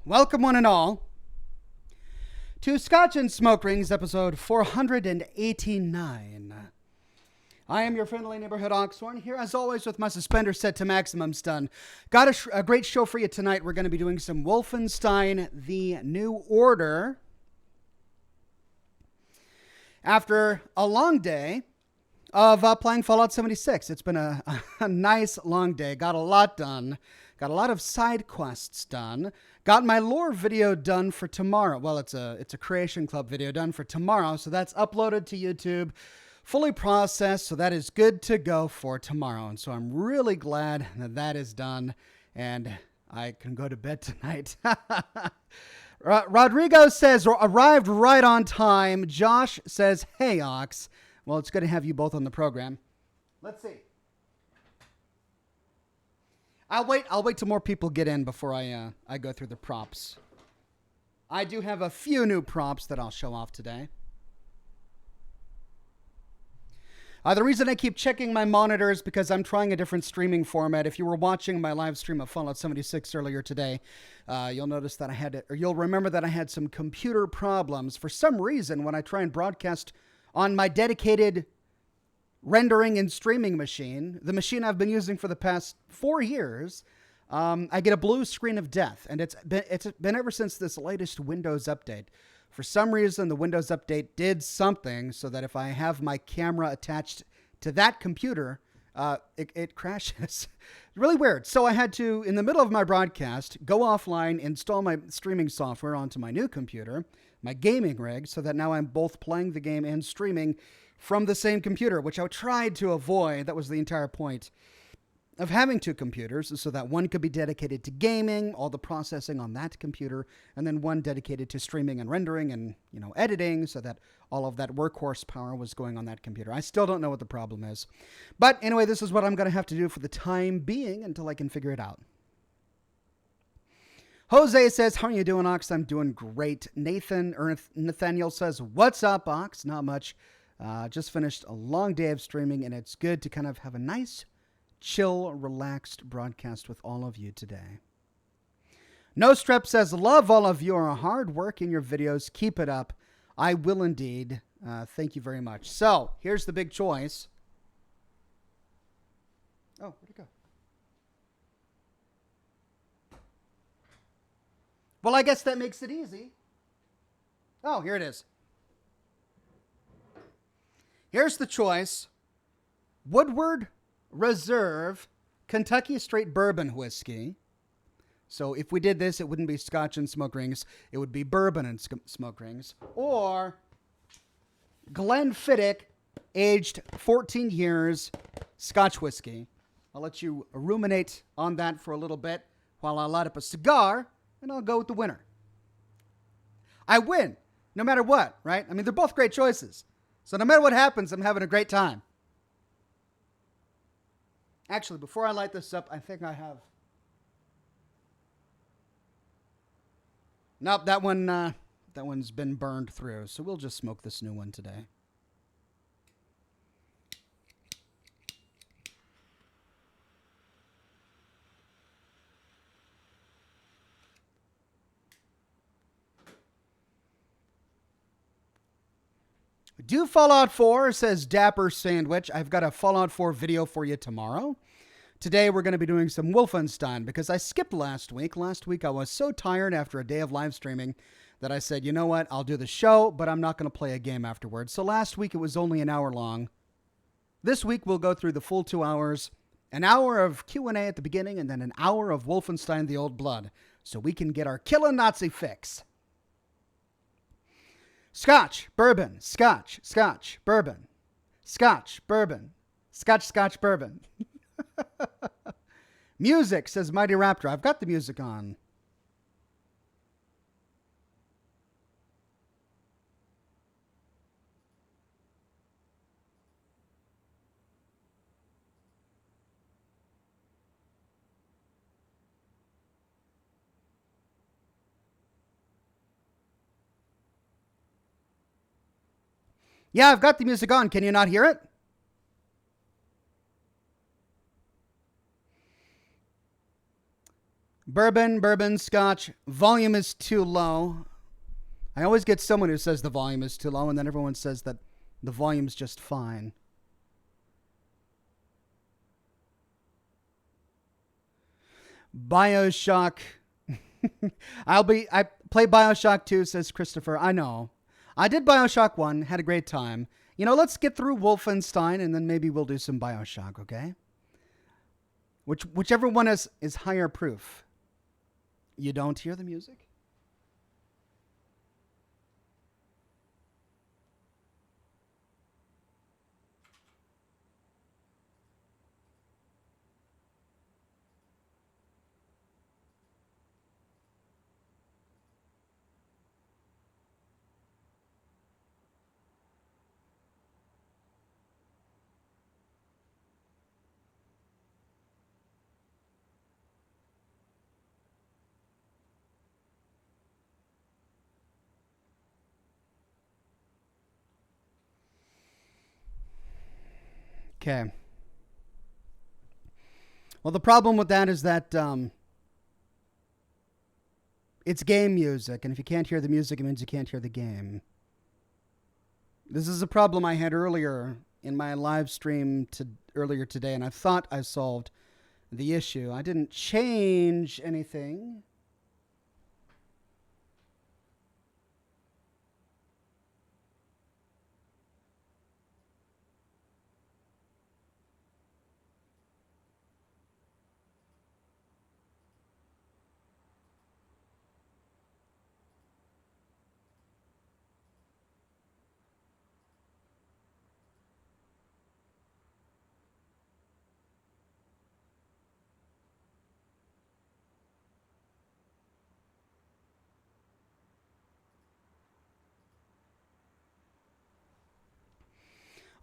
Welcome one and all to Scotch and Smoke Rings, episode 489. I am your friendly neighborhood Oxhorn, here as always with my suspenders set to maximum stun. Got a great show for you tonight. We're going to be doing some Wolfenstein The New Order. After a long day of playing Fallout 76. It's been a nice long day. Got a lot done. Got a lot of side quests done. Got my lore video done for tomorrow. Well, it's a Creation Club video done for tomorrow, so that's uploaded to YouTube, fully processed, so that is good to go for tomorrow. And so I'm really glad that that is done, and I can go to bed tonight. Rodrigo says, arrived right on time. Josh says, hey, Ox. Well, it's good to have you both on the program. Let's see. I'll wait till more people get in before I go through the props. I do have a few new props that I'll show off today. The reason I keep checking my monitor is because I'm trying a different streaming format. If you were watching my live stream of Fallout 76 earlier today, you'll notice that you'll remember that I had some computer problems. For some reason, when I try and broadcast on my dedicated rendering and streaming machine, the machine I've been using for the past 4 years, I get a blue screen of death, and it's been ever since this latest Windows update. For some reason, the Windows update did something so that if I have my camera attached to that computer, it crashes. Really weird. So I had to, in the middle of my broadcast, go offline, install my streaming software onto my new computer, my gaming rig, so that now I'm both playing the game and streaming from the same computer, which I tried to avoid. That was the entire point of having two computers, so that one could be dedicated to gaming, all the processing on that computer, and then one dedicated to streaming and rendering and, editing, so that all of that workhorse power was going on that computer. I still don't know what the problem is. But anyway, this is what I'm going to have to do for the time being until I can figure it out. Jose says, how are you doing, Ox? I'm doing great. Nathaniel says, what's up, Ox? Not much. Just finished a long day of streaming, and it's good to kind of have a nice, chill, relaxed broadcast with all of you today. No Strep says, love all of your hard work in your videos. Keep it up. I will indeed. Thank you very much. So, here's the big choice. Oh, where'd it go? Well, I guess that makes it easy. Oh, here it is. Here's the choice. Woodward Reserve Kentucky Straight Bourbon Whiskey. So if we did this, it wouldn't be Scotch and Smoke Rings. It would be Bourbon and Smoke Rings. Or Glenfiddich, aged 14 years, Scotch Whiskey. I'll let you ruminate on that for a little bit while I light up a cigar, and I'll go with the winner. I win, no matter what, right? I mean, they're both great choices. So no matter what happens, I'm having a great time. Actually, before I light this up, I think I have... Nope, that one's been burned through. So we'll just smoke this new one today. Do Fallout 4, says Dapper Sandwich. I've got a Fallout 4 video for you tomorrow. Today we're going to be doing some Wolfenstein because I skipped last week. Last week I was so tired after a day of live streaming that I said, you know what, I'll do the show, but I'm not going to play a game afterwards. So last week it was only an hour long. This week we'll go through the full 2 hours, an hour of Q&A at the beginning, and then an hour of Wolfenstein The Old Blood, so we can get our killin' Nazi fix. Scotch, bourbon, Scotch, Scotch, bourbon, Scotch, bourbon, Scotch, Scotch, bourbon. Music, says Mighty Raptor. I've got the music on. Yeah, I've got the music on. Can you not hear it? Bourbon, Scotch. Volume is too low. I always get someone who says the volume is too low, and then everyone says that the volume's just fine. BioShock. I play BioShock 2, says Christopher. I know. I did BioShock 1, had a great time. You know, let's get through Wolfenstein, and then maybe we'll do some BioShock, okay? Whichever one is higher proof. You don't hear the music? Okay. Well, the problem with that is that it's game music, and if you can't hear the music, it means you can't hear the game. This is a problem I had earlier in my live stream earlier today, and I thought I solved the issue. I didn't change anything.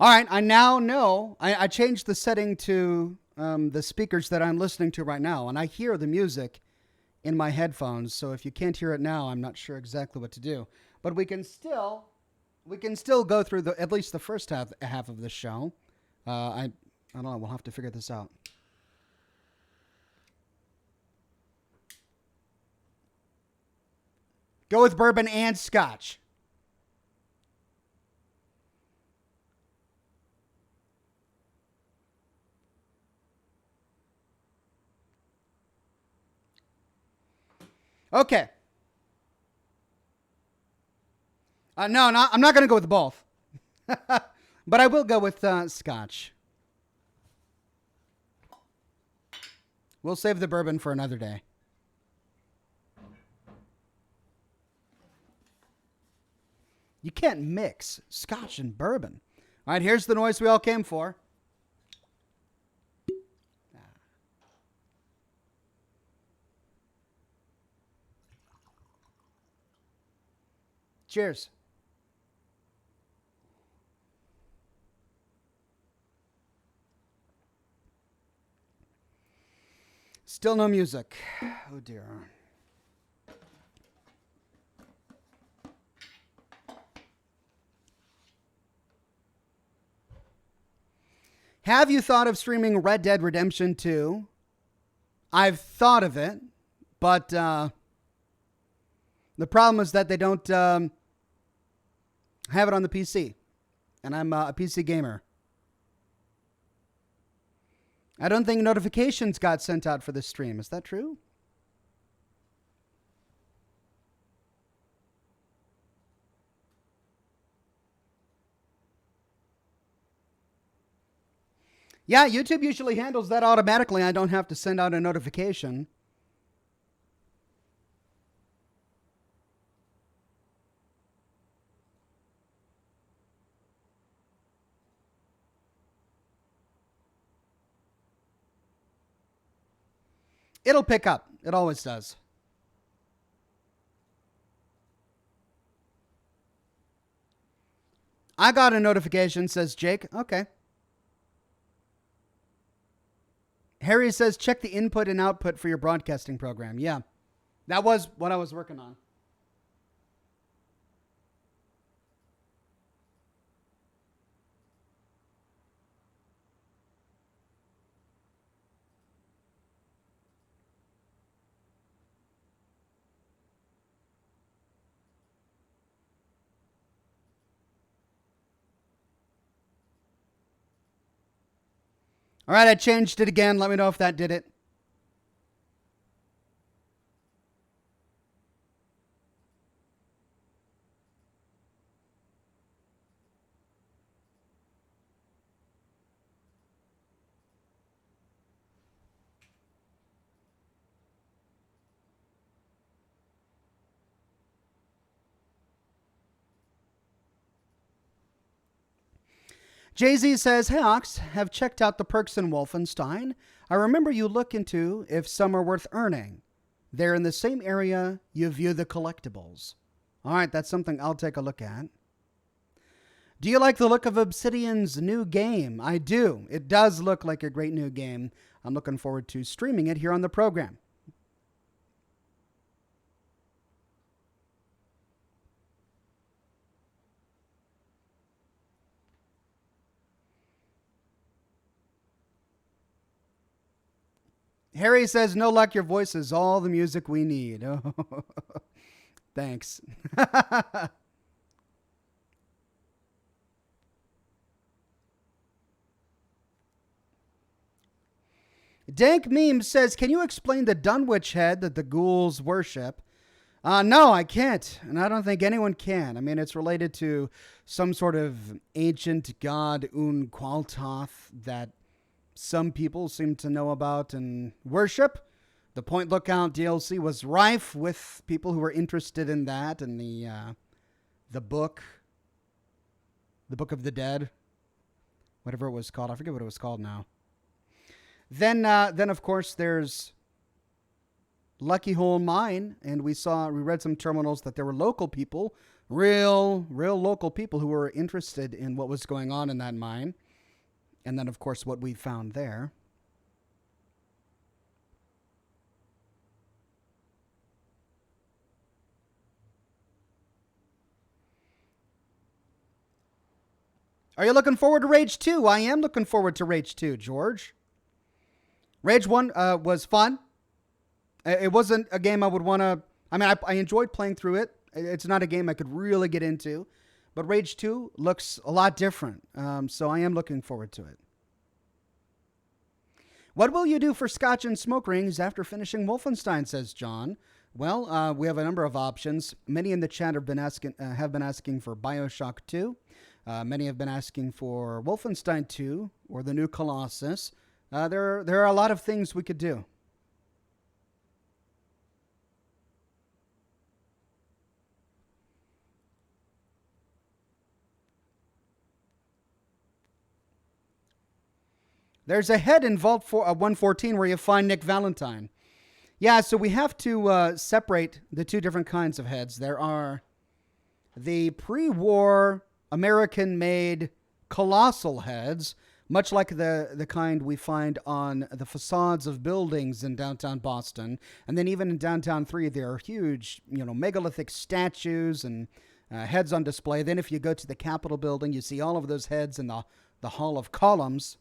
All right, I now know. I changed the setting to the speakers that I'm listening to right now, and I hear the music in my headphones. So if you can't hear it now, I'm not sure exactly what to do. But we can still go through at least the first half of the show. I don't know. We'll have to figure this out. Go with bourbon and Scotch. Okay. No, I'm not going to go with both. But I will go with Scotch. We'll save the bourbon for another day. You can't mix Scotch and bourbon. All right, here's the noise we all came for. Cheers. Still no music. Oh dear. Have you thought of streaming Red Dead Redemption 2? I've thought of it, but the problem is that they don't have it on the PC, and I'm a PC gamer. I don't think notifications got sent out for this stream. Is that true? Yeah, YouTube usually handles that automatically. I don't have to send out a notification. It'll pick up. It always does. I got a notification, says Jake. Okay. Harry says, check the input and output for your broadcasting program. Yeah, that was what I was working on. All right, I changed it again. Let me know if that did it. Jay-Z says, "Hey Ox, have checked out the perks in Wolfenstein. I remember you look into if some are worth earning. They're in the same area you view the collectibles." All right, that's something I'll take a look at. Do you like the look of Obsidian's new game? I do. It does look like a great new game. I'm looking forward to streaming it here on the program. Harry says, "No luck, your voice is all the music we need." Oh, thanks. Dank Meme says, "Can you explain the Dunwich head that the ghouls worship?" No, I can't, and I don't think anyone can. I mean, it's related to some sort of ancient god Unqualtoth that some people seem to know about and worship. The Point Lookout DLC was rife with people who were interested in that, and the book, the Book of the Dead, whatever it was called. I forget what it was called now. Then of course there's Lucky Hole Mine, and we read some terminals that there were local people, real local people who were interested in what was going on in that mine, and then of course what we found there. Are you looking forward to Rage 2? I am looking forward to Rage 2, George. Rage 1 was fun. It wasn't a game I would want to... I mean, I enjoyed playing through it. It's not a game I could really get into. But Rage 2 looks a lot different. So I am looking forward to it. What will you do for Scotch and smoke rings after finishing Wolfenstein, says John. Well, we have a number of options. Many in the chat have been asking for BioShock 2. Many have been asking for Wolfenstein 2 or the new Colossus. There are a lot of things we could do. There's a head in Vault 114 where you find Nick Valentine. Yeah, so we have to separate the two different kinds of heads. There are the pre-war American-made colossal heads, much like the kind we find on the facades of buildings in downtown Boston. And then even in downtown 3, there are huge, megalithic statues and heads on display. Then if you go to the Capitol building, you see all of those heads in the Hall of Columns.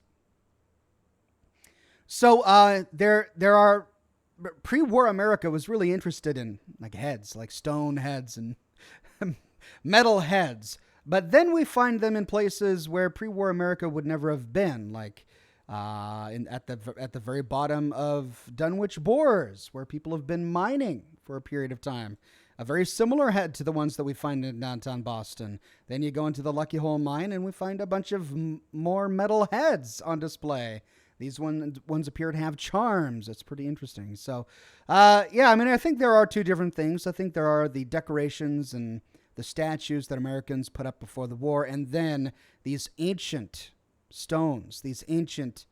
So there are... Pre-war America was really interested in like heads, like stone heads and metal heads. But then we find them in places where pre-war America would never have been, like at the very bottom of Dunwich Bores, where people have been mining for a period of time. A very similar head to the ones that we find in downtown Boston. Then you go into the Lucky Hole Mine and we find a bunch of more metal heads on display. These ones appear to have charms. It's pretty interesting. So, yeah, I mean, I think there are two different things. I think there are the decorations and the statues that Americans put up before the war, and then these ancient stones, these ancient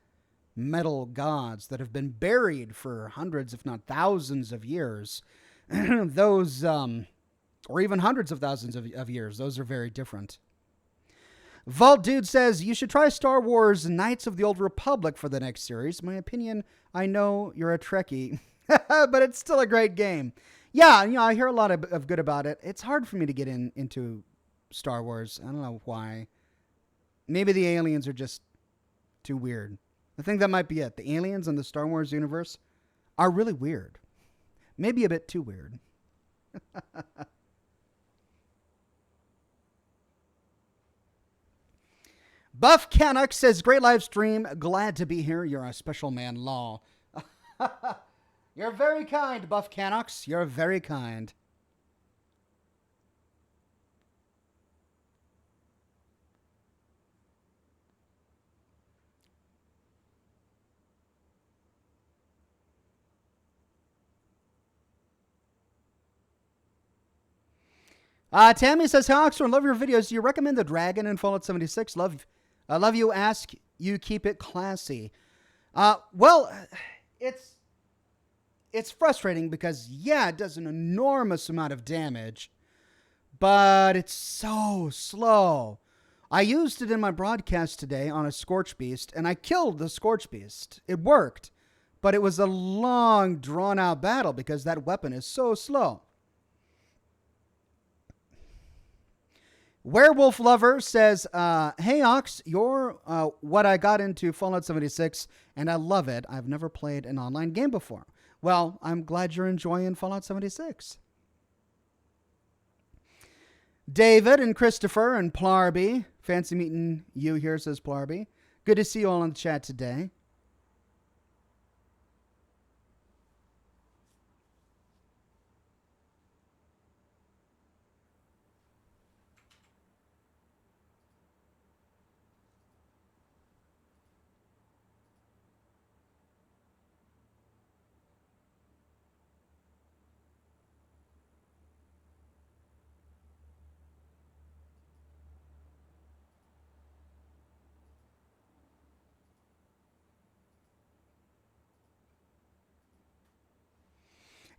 metal gods that have been buried for hundreds, if not thousands of years. Those, or even hundreds of thousands of years. Those are very different. Vault Dude says, "You should try Star Wars Knights of the Old Republic for the next series. My opinion, I know you're a Trekkie, but it's still a great game." Yeah, I hear a lot of good about it. It's hard for me to get into Star Wars. I don't know why. Maybe the aliens are just too weird. I think that might be it. The aliens in the Star Wars universe are really weird. Maybe a bit too weird. Buff Canuck says, great live stream. Glad to be here. You're a special man, law. You're very kind, Buff Canucks. You're very kind. Tammy says, hi, Oxhorn, love your videos. Do you recommend the Dragon in Fallout 76? Love you. Ask you keep it classy. Well, it's frustrating because, yeah, it does an enormous amount of damage, but it's so slow. I used it in my broadcast today on a Scorch Beast, and I killed the Scorch Beast. It worked, but it was a long, drawn-out battle because that weapon is so slow. Werewolf Lover says, hey, Ox, you're what I got into Fallout 76, and I love it. I've never played an online game before. Well, I'm glad you're enjoying Fallout 76. David and Christopher and Plarby. Fancy meeting you here, says Plarby. Good to see you all in the chat today.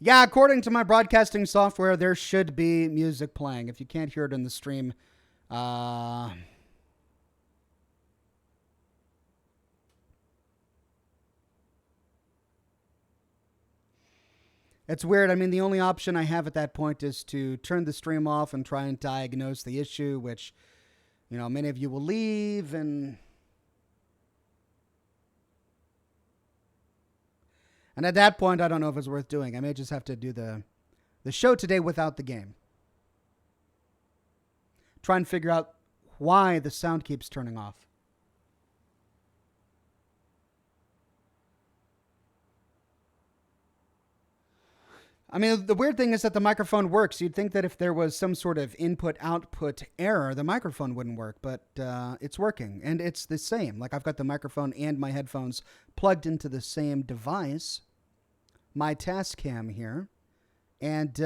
Yeah, according to my broadcasting software, there should be music playing. If you can't hear it in the stream, it's weird. I mean, the only option I have at that point is to turn the stream off and try and diagnose the issue, which, you know, many of you will leave and at that point, I don't know if it's worth doing. I may just have to do the show today without the game. Try and figure out why the sound keeps turning off. I mean, the weird thing is that the microphone works. You'd think that if there was some sort of input-output error, the microphone wouldn't work, but it's working. And it's the same. Like, I've got the microphone and my headphones plugged into the same device, my Tascam here, and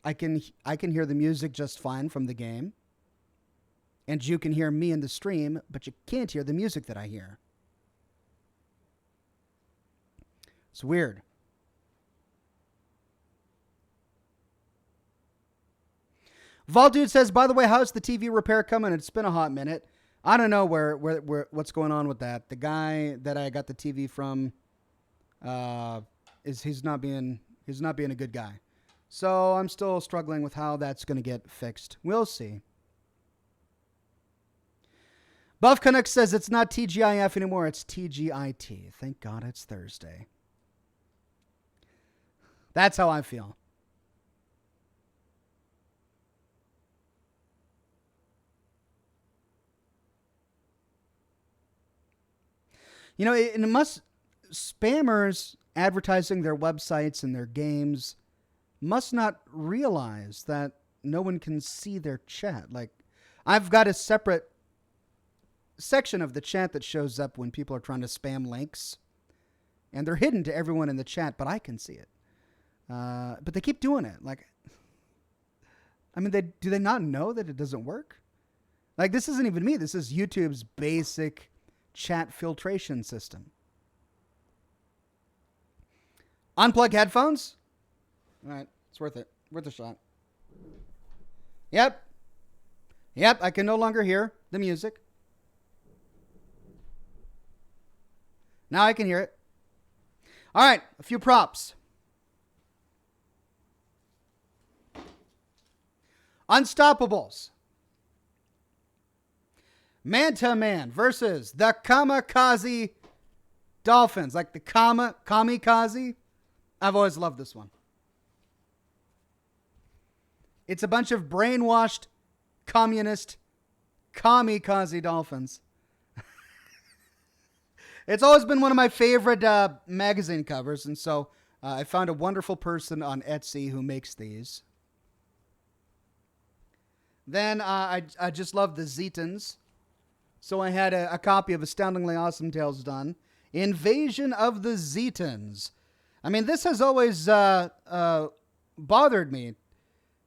I can hear the music just fine from the game, and you can hear me in the stream, but you can't hear the music that I hear. It's weird. Valdude says, by the way, how's the TV repair coming? It's been a hot minute. I don't know what's going on with that. The guy that I got the TV from, he's not being a good guy. So I'm still struggling with how that's going to get fixed. We'll see. Buff Canuck says it's not TGIF anymore. It's TGIT. Thank God it's Thursday. That's how I feel. You know, spammers advertising their websites and their games must not realize that no one can see their chat. Like, I've got a separate section of the chat that shows up when people are trying to spam links, and they're hidden to everyone in the chat, but I can see it. But they keep doing it. Like, I mean, do they not know that it doesn't work? Like, this isn't even me. This is YouTube's basic chat filtration system. Unplug headphones. All right, it's worth it. Worth a shot. Yep, I can no longer hear the music. Now I can hear it. All right, a few props. Unstoppables. Man-to-Man versus the Kamikaze Dolphins. Like the Kamikaze. I've always loved this one. It's a bunch of brainwashed communist Kamikaze Dolphins. It's always been one of my favorite magazine covers, and so I found a wonderful person on Etsy who makes these. Then I just love the Zetans, so I had a copy of Astoundingly Awesome Tales done. Invasion of the Zetans. I mean, this has always bothered me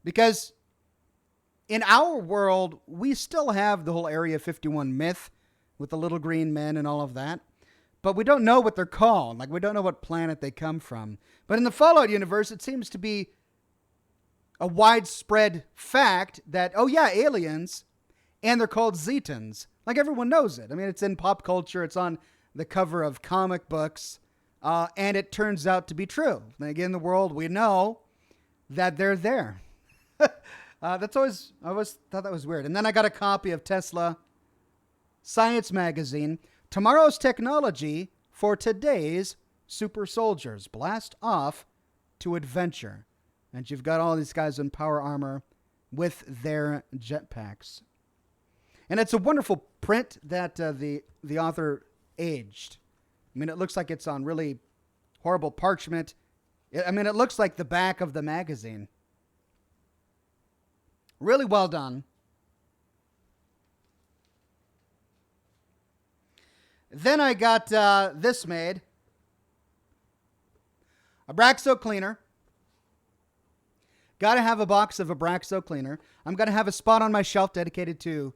because in our world, we still have the whole Area 51 myth with the little green men and all of that. But we don't know what they're called. Like, we don't know what planet they come from. But in the Fallout universe, it seems to be a widespread fact that, oh yeah, aliens, and they're called Zetans. Like, everyone knows it. I mean, it's in pop culture. It's on the cover of comic books. And it turns out to be true. And again, in the world, we know that they're there. I always thought that was weird. And then I got a copy of Tesla Science Magazine. Tomorrow's technology for today's super soldiers. Blast off to adventure. And you've got all these guys in power armor with their jetpacks. And it's a wonderful print that the author aged. I mean, it looks like it's on really horrible parchment. I mean, it looks like the back of the magazine. Really well done. Then I got this made. Abraxo cleaner. Got to have a box of Abraxo cleaner. I'm going to have a spot on my shelf dedicated to,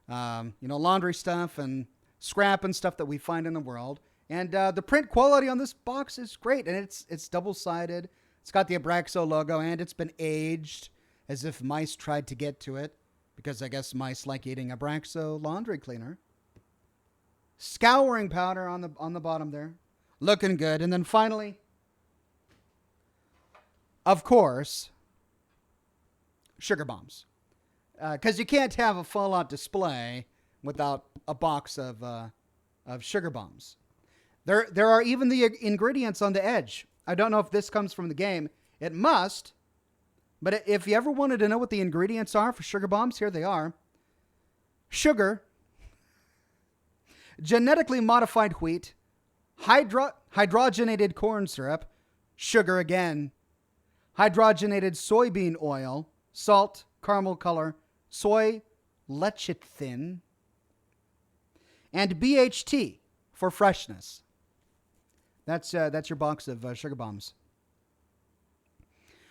laundry stuff and scrap and stuff that we find in the world. And the print quality on this box is great. And it's double-sided. It's got the Abraxo logo, and it's been aged as if mice tried to get to it. Because I guess mice like eating Abraxo laundry cleaner. Scouring powder on the bottom there. Looking good. And then finally, of course, sugar bombs. Because you can't have a Fallout display without a box of sugar bombs. There are even the ingredients on the edge. I don't know if this comes from the game. It must. But if you ever wanted to know what the ingredients are for sugar bombs, here they are. Sugar. Genetically modified wheat. Hydrogenated corn syrup. Sugar again. Hydrogenated soybean oil. Salt. Caramel color. Soy lecithin. And BHT for freshness. That's your box of sugar bombs.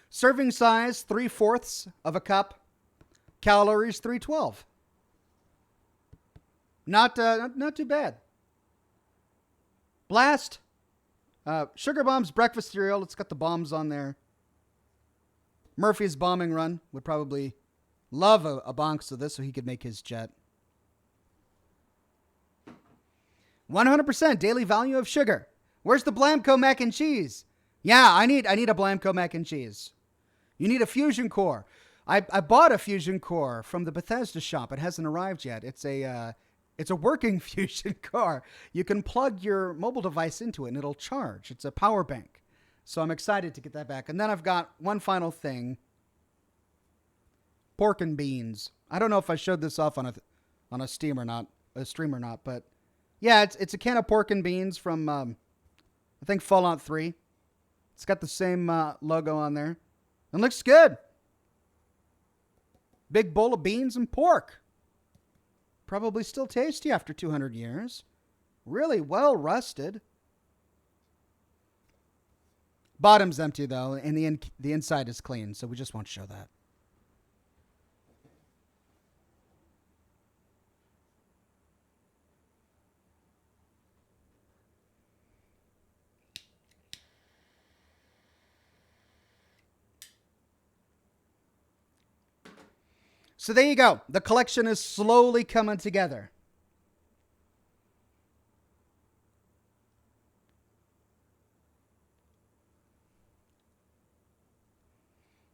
Serving size, 3/4 of a cup. Calories, 312. Not too bad. Blast. Sugar bombs breakfast cereal. It's got the bombs on there. Murphy's bombing run would probably love a box of this so he could make his jet. 100% daily value of sugar. Where's the Blamco mac and cheese? Yeah, I need a Blamco mac and cheese. You need a fusion core. I bought a fusion core from the Bethesda shop. It hasn't arrived yet. It's a working fusion core. You can plug your mobile device into it and it'll charge. It's a power bank. So I'm excited to get that back. And then I've got one final thing. Pork and beans. I don't know if I showed this off on a stream or not, but yeah, it's a can of pork and beans from I think Fallout 3. It's got the same logo on there. And looks good. Big bowl of beans and pork. Probably still tasty after 200 years. Really well rusted. Bottom's empty though, and the inside is clean, so we just won't show that. So there you go. The collection is slowly coming together.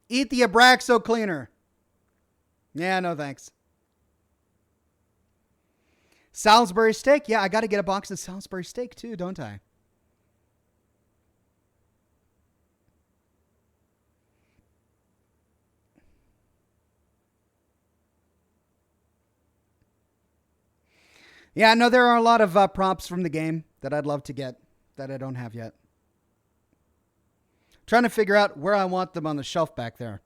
Eat the Abraxo cleaner. Yeah, no thanks. Salisbury steak. Yeah, I got to get a box of Salisbury steak too, don't I? Yeah, no, there are a lot of props from the game that I'd love to get that I don't have yet. Trying to figure out where I want them on the shelf back there.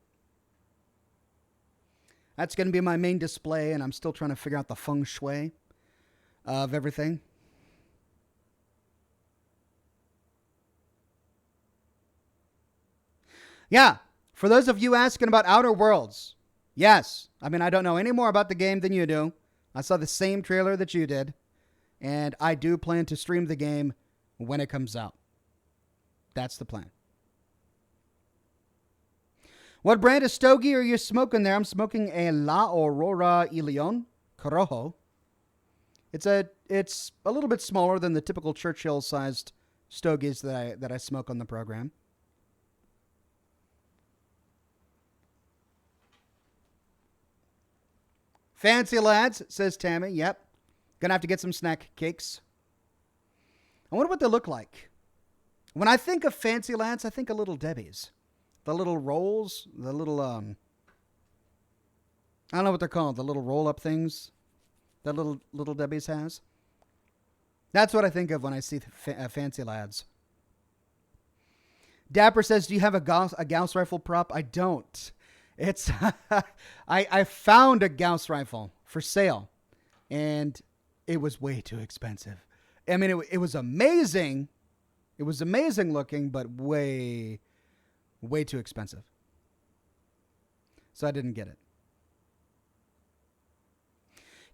That's going to be my main display, and I'm still trying to figure out the feng shui of everything. Yeah, for those of you asking about Outer Worlds, yes. I mean, I don't know any more about the game than you do. I saw the same trailer that you did, and I do plan to stream the game when it comes out. That's the plan. What brand of stogie are you smoking there? I'm smoking a La Aurora y Leon Corojo. It's a little bit smaller than the typical Churchill-sized stogies that I smoke on the program. Fancy lads, says Tammy. Yep. Gonna have to get some snack cakes. I wonder what they look like. When I think of fancy lads, I think of Little Debbie's. The little rolls, the little, I don't know what they're called, the little roll-up things that Little Debbie's has. That's what I think of when I see fancy lads. Dapper says, do you have a Gauss rifle prop? I don't. It's, I found a Gauss rifle for sale, and it was way too expensive. I mean, it was amazing. It was amazing looking, but way too expensive. So I didn't get it.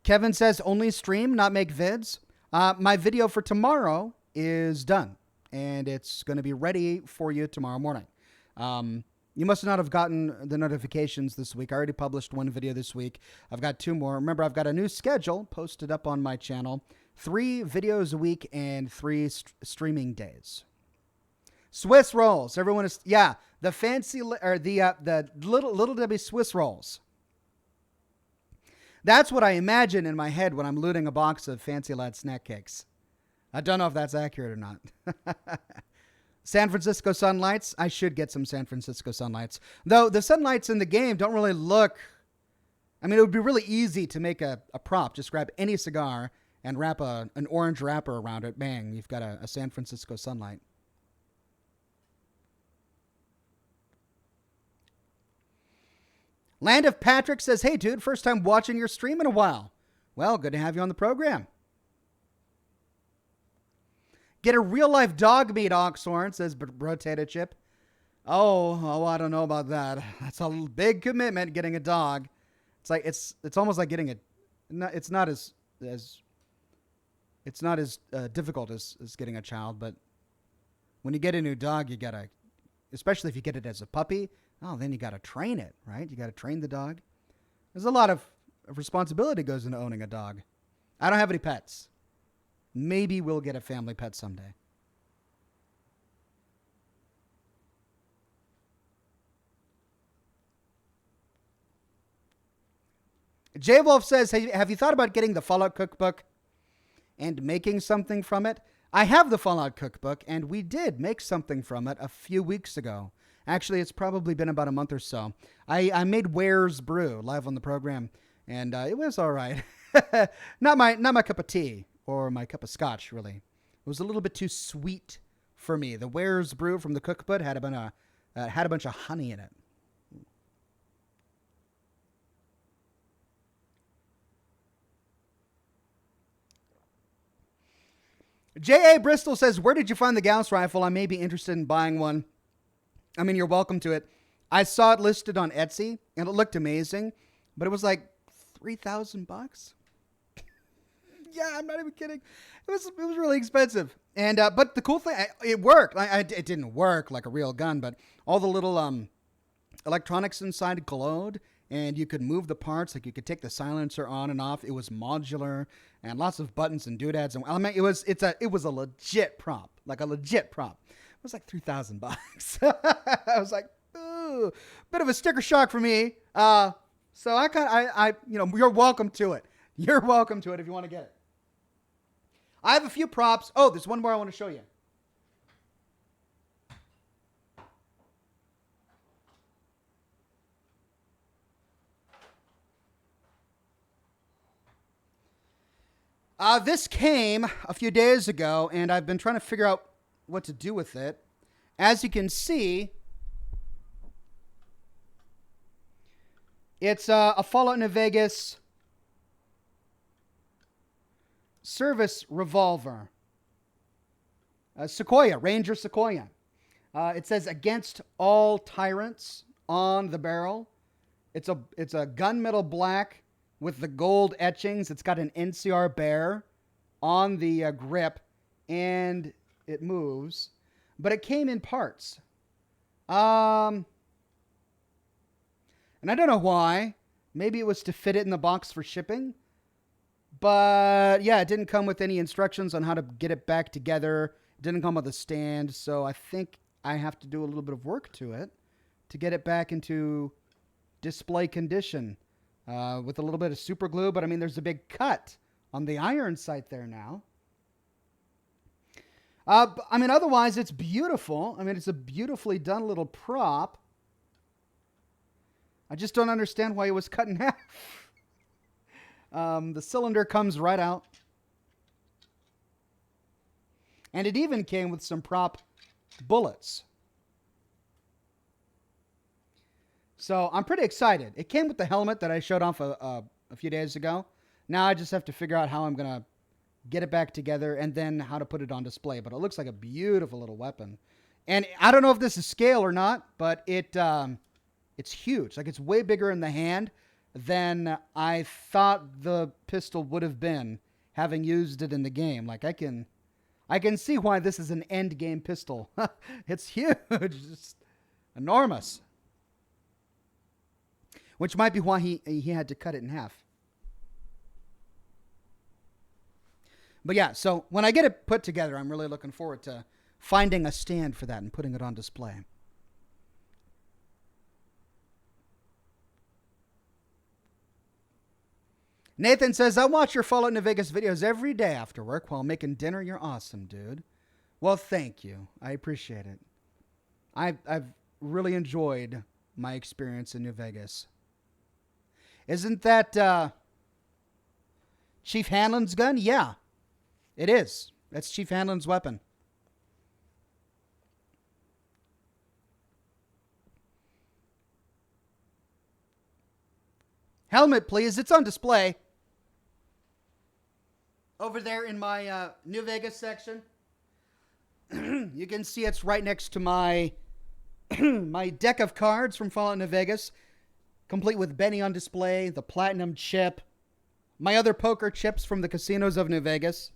Kevin says, only stream, not make vids. My video for tomorrow is done, and it's going to be ready for you tomorrow morning. You must not have gotten the notifications this week. I already published one video this week. I've got 2 more. Remember, I've got a new schedule posted up on my channel. 3 videos a week and 3 streaming days. Swiss rolls. Everyone is, yeah, the fancy, or the Little Debbie Swiss rolls. That's what I imagine in my head when I'm looting a box of Fancy Lad snack cakes. I don't know if that's accurate or not. San Francisco sunlights. I should get some San Francisco sunlights. Though the sunlights in the game don't really look, I mean, it would be really easy to make a prop. Just grab any cigar and wrap an orange wrapper around it. Bang, you've got a San Francisco sunlight. Land of Patrick says, hey, dude, first time watching your stream in a while. Well, good to have you on the program. Get a real-life dog meat, Oxhorn, says Potato Chip. Oh, I don't know about that. That's a big commitment, getting a dog. It's like it's almost like getting it's not as difficult as getting a child, but when you get a new dog, you gotta, especially if you get it as a puppy, then you gotta train it, right? You gotta train the dog. There's a lot of responsibility goes into owning a dog. I don't have any pets. Maybe we'll get a family pet someday. J Wolf says, hey, have you thought about getting the Fallout cookbook and making something from it? I have the Fallout cookbook, and we did make something from it a few weeks ago. Actually, it's probably been about a month or so. I made Ware's Brew live on the program, and it was all right. not my cup of tea or my cup of scotch, really. It was a little bit too sweet for me. The Ware's Brew from the cookbook had a bunch of honey in it. J.A. Bristol says, where did you find the Gauss rifle? I may be interested in buying one. I mean, you're welcome to it. I saw it listed on Etsy, and it looked amazing, but it was like $3,000. Yeah, I'm not even kidding. It was really expensive. And but the cool thing, it worked. It didn't work like a real gun, but all the little electronics inside glowed, and you could move the parts. Like you could take the silencer on and off. It was modular and lots of buttons and doodads. And I mean, it was a legit prop, like a legit prop. It was like $3,000. I was like, ooh, bit of a sticker shock for me. So you're welcome to it. You're welcome to it if you want to get it. I have a few props. Oh, there's one more I want to show you. This came a few days ago, and I've been trying to figure out what to do with it. As you can see, it's a Fallout New Vegas service revolver. Sequoia, Ranger Sequoia. It says against all tyrants on the barrel. It's a gunmetal black with the gold etchings. It's got an NCR bear on the grip, and it moves. But it came in parts. And I don't know why. Maybe it was to fit it in the box for shipping. But yeah, it didn't come with any instructions on how to get it back together. It didn't come with a stand. So I think I have to do a little bit of work to it to get it back into display condition with a little bit of super glue. But I mean, there's a big cut on the iron sight there now. I mean, otherwise, it's beautiful. I mean, it's a beautifully done little prop. I just don't understand why it was cut in half. The cylinder comes right out. And it even came with some prop bullets. So I'm pretty excited. It came with the helmet that I showed off a few days ago. Now I just have to figure out how I'm going to get it back together and then how to put it on display. But it looks like a beautiful little weapon. And I don't know if this is scale or not, but it's huge. Like, it's way bigger in the hand than I thought the pistol would have been having used it in the game. Like, I can see why this is an end game pistol. It's huge. It's enormous. Which might be why he had to cut it in half. But yeah, so when I get it put together, I'm really looking forward to finding a stand for that and putting it on display. Nathan says, I watch your Fallout New Vegas videos every day after work while making dinner. You're awesome, dude. Well, thank you. I appreciate it. I've really enjoyed my experience in New Vegas. Isn't that Chief Hanlon's gun? Yeah, it is. That's Chief Hanlon's weapon. Helmet, please. It's on display. Over there in my New Vegas section. You can see it's right next to my my deck of cards from Fallout New Vegas, complete with Benny on display, the platinum chip, my other poker chips from the casinos of New Vegas.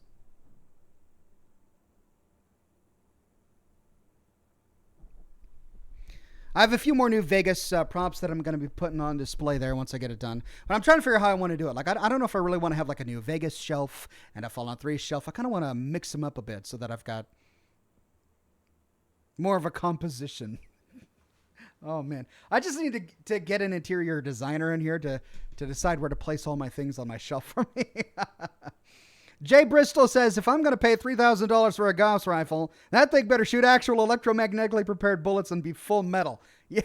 I have a few more New Vegas props that I'm going to be putting on display there once I get it done. But I'm trying to figure out how I want to do it. Like, I don't know if I really want to have like a New Vegas shelf and a Fallout 3 shelf. I kind of want to mix them up a bit so that I've got more of a composition. Oh, man. I just need to get an interior designer in here to decide where to place all my things on my shelf for me. Jay Bristol says, if I'm going to pay $3,000 for a Gauss rifle, that thing better shoot actual electromagnetically prepared bullets and be full metal. Yeah.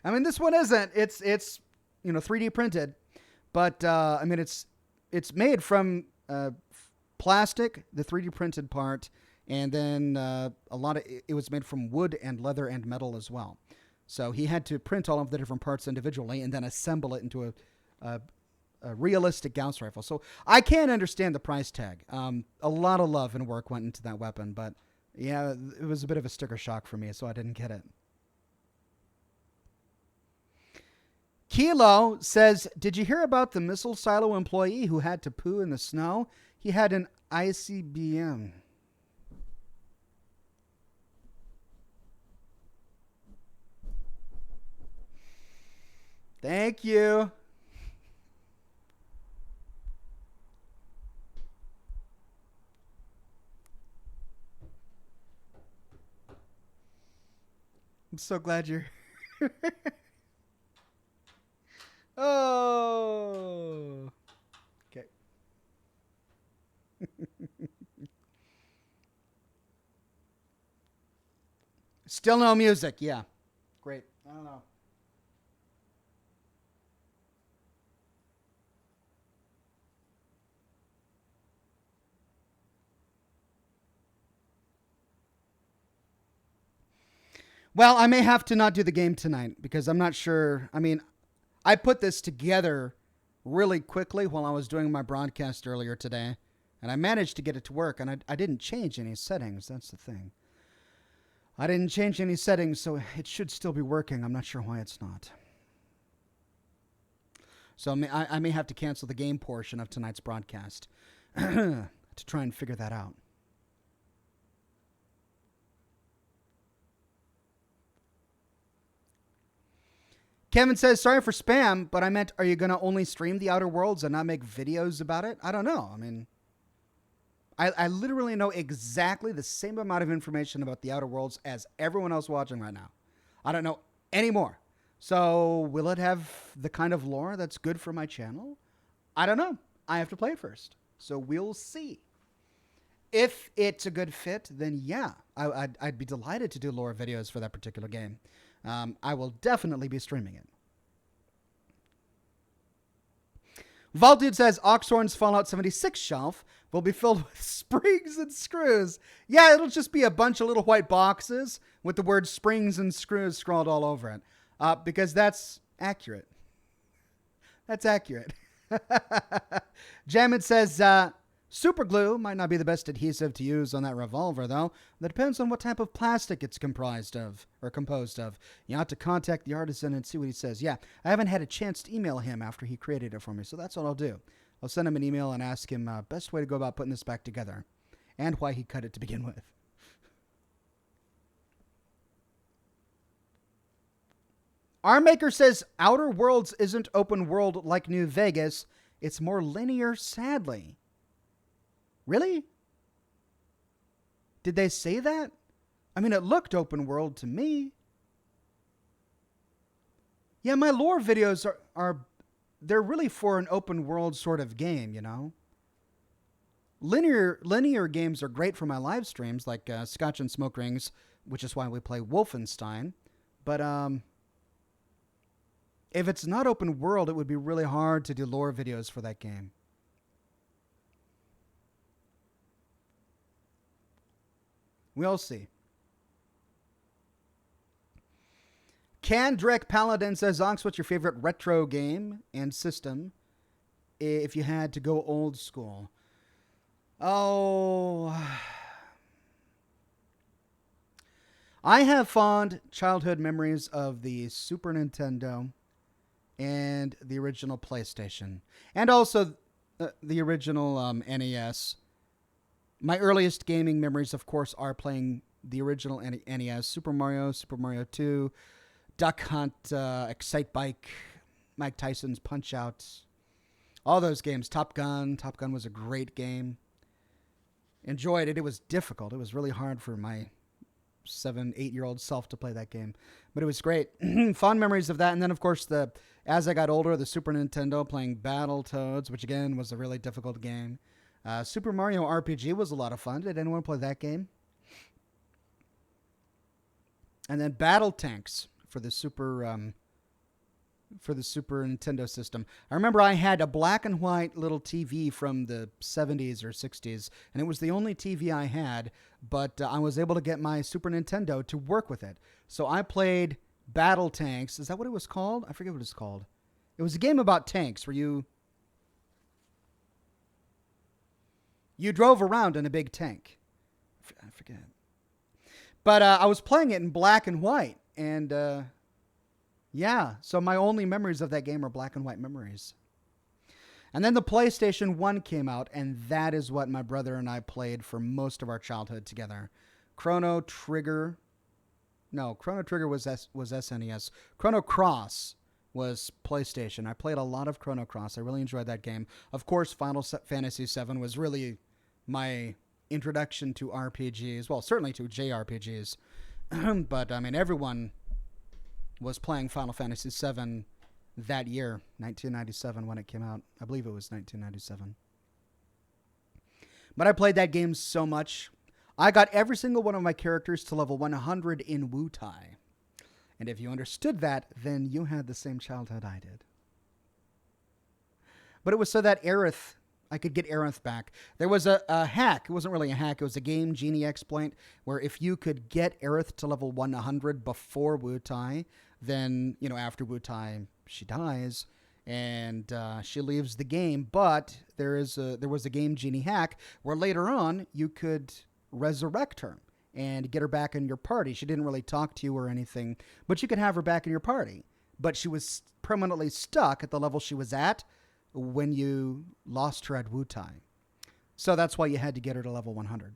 I mean, this one isn't. It's 3D printed, but I mean, it's made from plastic, the 3D printed part, and then it was made from wood and leather and metal as well. So he had to print all of the different parts individually and then assemble it into a realistic Gauss rifle. So I can understand the price tag. A lot of love and work went into that weapon, but yeah, it was a bit of a sticker shock for me, so I didn't get it. Kilo says, did you hear about the missile silo employee who had to poo in the snow? He had an ICBM. Thank you. I'm so glad you're... Oh. Okay. Still no music. Yeah. Great. I don't know. Well, I may have to not do the game tonight because I'm not sure. I mean, I put this together really quickly while I was doing my broadcast earlier today, and I managed to get it to work, and I didn't change any settings. That's the thing. I didn't change any settings, so it should still be working. I'm not sure why it's not. So I may have to cancel the game portion of tonight's broadcast to try and figure that out. Kevin says, sorry for spam, but I meant, are you going to only stream The Outer Worlds and not make videos about it? I don't know. I mean, I literally know exactly the same amount of information about The Outer Worlds as everyone else watching right now. I don't know any more. So will it have the kind of lore that's good for my channel? I don't know. I have to play it first. So we'll see. If it's a good fit, then yeah, I'd be delighted to do lore videos for that particular game. I will definitely be streaming it. Vaulted says Oxhorn's Fallout 76 shelf will be filled with springs and screws. Yeah, it'll just be a bunch of little white boxes with the word springs and screws scrawled all over it. Because that's accurate. That's accurate. Jamid says, super glue might not be the best adhesive to use on that revolver, though. That depends on what type of plastic it's composed of. You have to contact the artisan and see what he says. Yeah, I haven't had a chance to email him after he created it for me, so that's what I'll do. I'll send him an email and ask him best way to go about putting this back together and why he cut it to begin with. Armmaker says Outer Worlds isn't open world like New Vegas. It's more linear, sadly. Really? Did they say that? I mean, it looked open world to me. Yeah, my lore videos are they're really for an open world sort of game, you know? Linear games are great for my live streams, like Scotch and Smoke Rings, which is why we play Wolfenstein. But if it's not open world, it would be really hard to do lore videos for that game. We'll see. Candrek Paladin says, Ox, what's your favorite retro game and system if you had to go old school? Oh, I have fond childhood memories of the Super Nintendo and the original PlayStation, and also the original NES. My earliest gaming memories, of course, are playing the original NES, Super Mario 2, Duck Hunt, Excite Bike, Mike Tyson's Punch-Out, all those games. Top Gun was a great game. Enjoyed it. It was difficult. It was really hard for my 7-8-year-old self to play that game, but it was great. Fond memories of that. And then, of course, as I got older, the Super Nintendo, playing Battletoads, which again was a really difficult game. Super Mario RPG was a lot of fun. Did anyone play that game? And then Battle Tanks for the Super Nintendo system. I remember I had a black and white little TV from the 70s or 60s, and it was the only TV I had, but I was able to get my Super Nintendo to work with it. So I played Battle Tanks. Is that what it was called? I forget what it's called. It was a game about tanks where you drove around in a big tank. I forget. But I was playing it in black and white, and yeah, so my only memories of that game are black and white memories. And then the PlayStation 1 came out, and that is what my brother and I played for most of our childhood together. Chrono Trigger was SNES. Chrono Cross was PlayStation. I played a lot of Chrono Cross. I really enjoyed that game. Of course, Final Fantasy VII was really my introduction to RPGs. Well, certainly to JRPGs. But, I mean, everyone was playing Final Fantasy VII that year, 1997, when it came out. I believe it was 1997. But I played that game so much. I got every single one of my characters to level 100 in Wu-Tai. And if you understood that, then you had the same childhood I did. But it was so that Aerith I could get Aerith back. There was a hack. It wasn't really a hack. It was a game genie exploit where if you could get Aerith to level 100 before Wu-Tai, then, after Wu-Tai, she dies and she leaves the game. But there was a game genie hack where later on you could resurrect her and get her back in your party. She didn't really talk to you or anything, but you could have her back in your party. But she was permanently stuck at the level she was at when you lost her at Wu-Tai. So that's why you had to get her to level 100.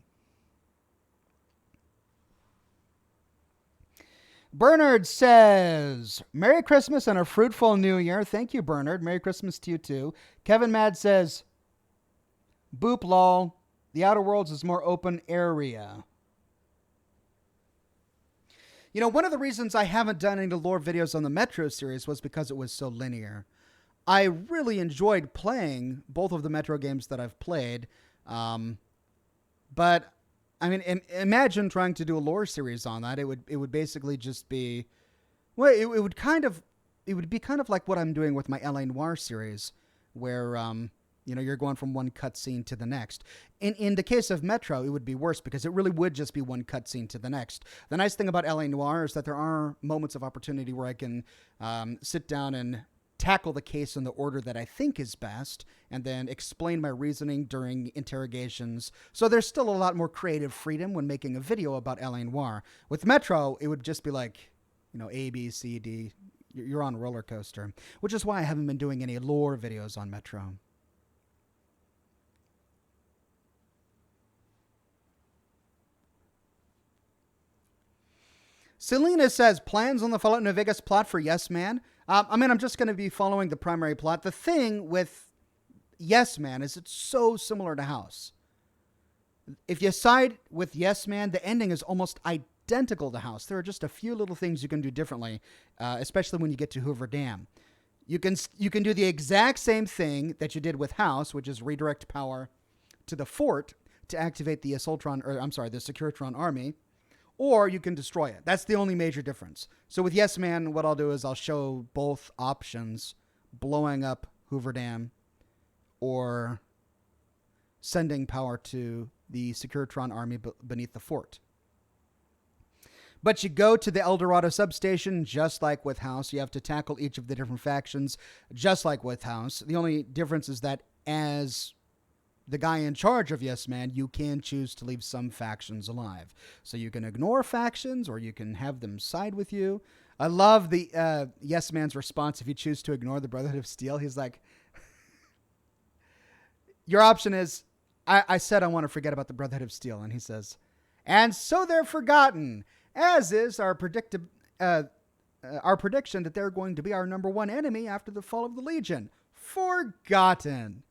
Bernard says, Merry Christmas and a fruitful New Year. Thank you, Bernard. Merry Christmas to you too. Kevin Mad says, Boop lol. The Outer Worlds is more open area. One of the reasons I haven't done any lore videos on the Metro series was because it was so linear. I really enjoyed playing both of the Metro games that I've played. But, imagine trying to do a lore series on that. It would basically just be... Well, it would be kind of like what I'm doing with my L.A. Noire series, where, you're going from one cutscene to the next. In the case of Metro, it would be worse because it really would just be one cutscene to the next. The nice thing about L.A. Noire is that there are moments of opportunity where I can sit down and tackle the case in the order that I think is best, and then explain my reasoning during interrogations. So there's still a lot more creative freedom when making a video about L.A. Noire. With Metro, it would just be like, A, B, C, D. You're on a roller coaster, which is why I haven't been doing any lore videos on Metro. Selena says, plans on the Fallout New Vegas plot for Yes Man? I'm just going to be following the primary plot. The thing with Yes Man is it's so similar to House. If you side with Yes Man, the ending is almost identical to House. There are just a few little things you can do differently, especially when you get to Hoover Dam. You can do the exact same thing that you did with House, which is redirect power to the fort to activate the the Securitron army. Or you can destroy it. That's the only major difference. So with Yes Man, what I'll do is I'll show both options, blowing up Hoover Dam or sending power to the Securitron army beneath the fort. But you go to the El Dorado substation, just like with House. You have to tackle each of the different factions, just like with House. The only difference is that as the guy in charge of Yes Man, you can choose to leave some factions alive. So you can ignore factions or you can have them side with you. I love the Yes Man's response if you choose to ignore the Brotherhood of Steel. He's like, your option is, I said I want to forget about the Brotherhood of Steel. And he says, and so they're forgotten, as is our prediction that they're going to be our number one enemy after the fall of the Legion. Forgotten.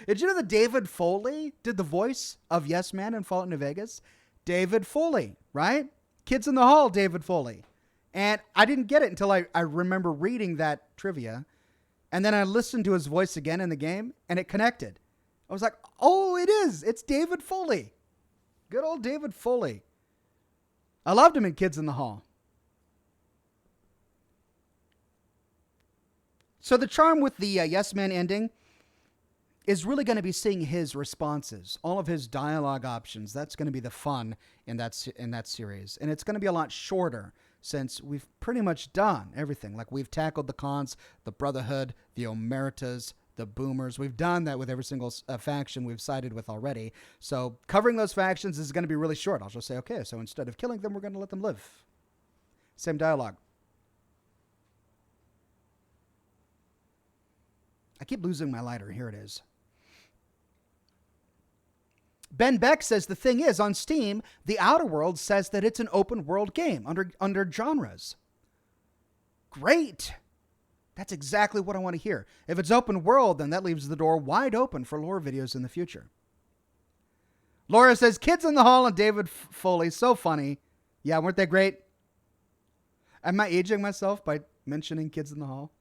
Did you know that David Foley did the voice of Yes Man in Fallout New Vegas? David Foley, right? Kids in the Hall, David Foley. And I didn't get it until I remember reading that trivia. And then I listened to his voice again in the game, and it connected. I was like, oh, it is. It's David Foley. Good old David Foley. I loved him in Kids in the Hall. So the charm with the Yes Man ending is really going to be seeing his responses, all of his dialogue options. That's going to be the fun in that series. And it's going to be a lot shorter since we've pretty much done everything. Like we've tackled the cons, the Brotherhood, the Omertas, the Boomers. We've done that with every single faction we've sided with already. So covering those factions is going to be really short. I'll just say, okay, so instead of killing them, we're going to let them live. Same dialogue. I keep losing my lighter. Here it is. Ben Beck says the thing is, on Steam, The Outer Worlds says that it's an open world game under genres. Great. That's exactly what I want to hear. If it's open world, then that leaves the door wide open for lore videos in the future. Laura says, Kids in the Hall and David Foley, so funny. Yeah, weren't they great? Am I aging myself by mentioning Kids in the Hall?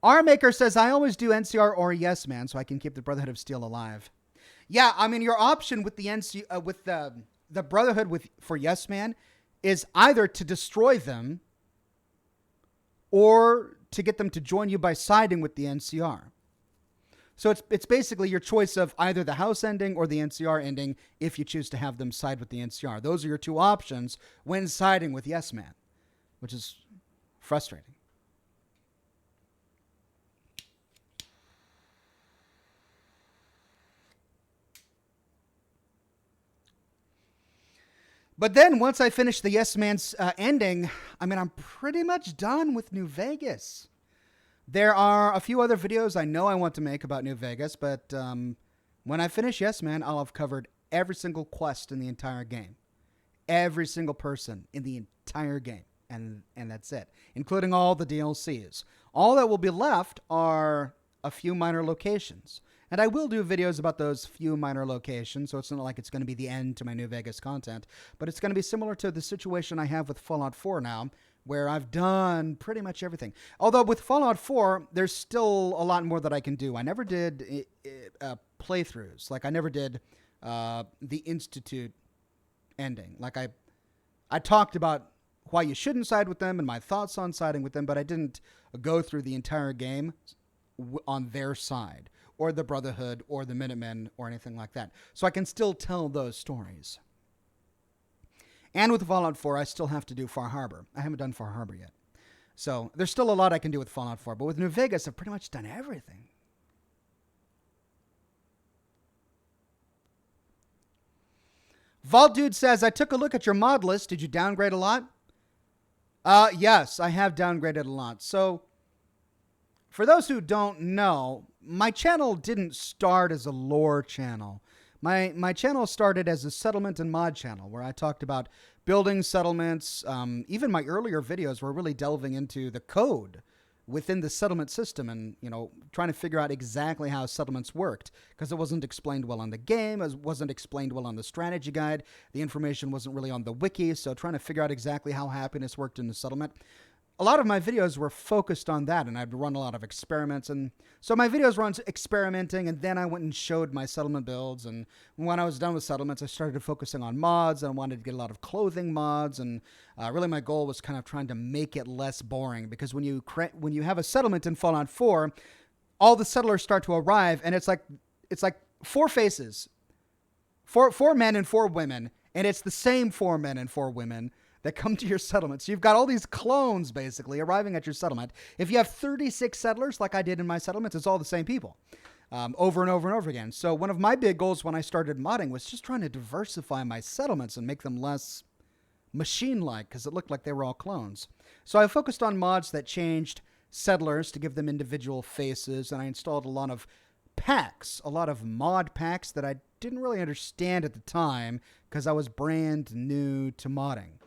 R-Maker says, I always do NCR or Yes Man so I can keep the Brotherhood of Steel alive. Yeah, I mean, your option with the Brotherhood for Yes Man is either to destroy them or to get them to join you by siding with the NCR. So it's basically your choice of either the House ending or the NCR ending if you choose to have them side with the NCR. Those are your two options when siding with Yes Man, which is frustrating. But then once I finish the Yes Man's ending, I'm pretty much done with New Vegas. There are a few other videos I know I want to make about New Vegas, but when I finish Yes Man, I'll have covered every single quest in the entire game. Every single person in the entire game. And that's it, including all the DLCs. All that will be left are a few minor locations. And I will do videos about those few minor locations, so it's not like it's going to be the end to my New Vegas content, but it's going to be similar to the situation I have with Fallout 4 now, where I've done pretty much everything. Although with Fallout 4, there's still a lot more that I can do. I never did playthroughs. Like, I never did the Institute ending. Like, I talked about why you shouldn't side with them and my thoughts on siding with them, but I didn't go through the entire game on their side, or the Brotherhood, or the Minutemen, or anything like that. So I can still tell those stories. And with Fallout 4, I still have to do Far Harbor. I haven't done Far Harbor yet. So there's still a lot I can do with Fallout 4. But with New Vegas, I've pretty much done everything. Vault Dude says, I took a look at your mod list. Did you downgrade a lot? Yes, I have downgraded a lot. So for those who don't know, my channel didn't start as a lore channel. My channel started as a settlement and mod channel where I talked about building settlements. Even my earlier videos were really delving into the code within the settlement system and, trying to figure out exactly how settlements worked, because it wasn't explained well on the game, it wasn't explained well on the strategy guide, the information wasn't really on the wiki, so trying to figure out exactly how happiness worked in the settlement. A lot of my videos were focused on that, and I'd run a lot of experiments. And so my videos were on experimenting, and then I went and showed my settlement builds. And when I was done with settlements, I started focusing on mods, and I wanted to get a lot of clothing mods. And really my goal was kind of trying to make it less boring, because when you have a settlement in Fallout 4, all the settlers start to arrive, and it's like four faces, four men and four women, and it's the same 4 men and 4 women that come to your settlement. So you've got all these clones basically arriving at your settlement. If you have 36 settlers like I did in my settlements, it's all the same people over and over and over again. So one of my big goals when I started modding was just trying to diversify my settlements and make them less machine-like, because it looked like they were all clones. So I focused on mods that changed settlers to give them individual faces, and I installed a lot of packs, a lot of mod packs that I didn't really understand at the time because I was brand new to modding.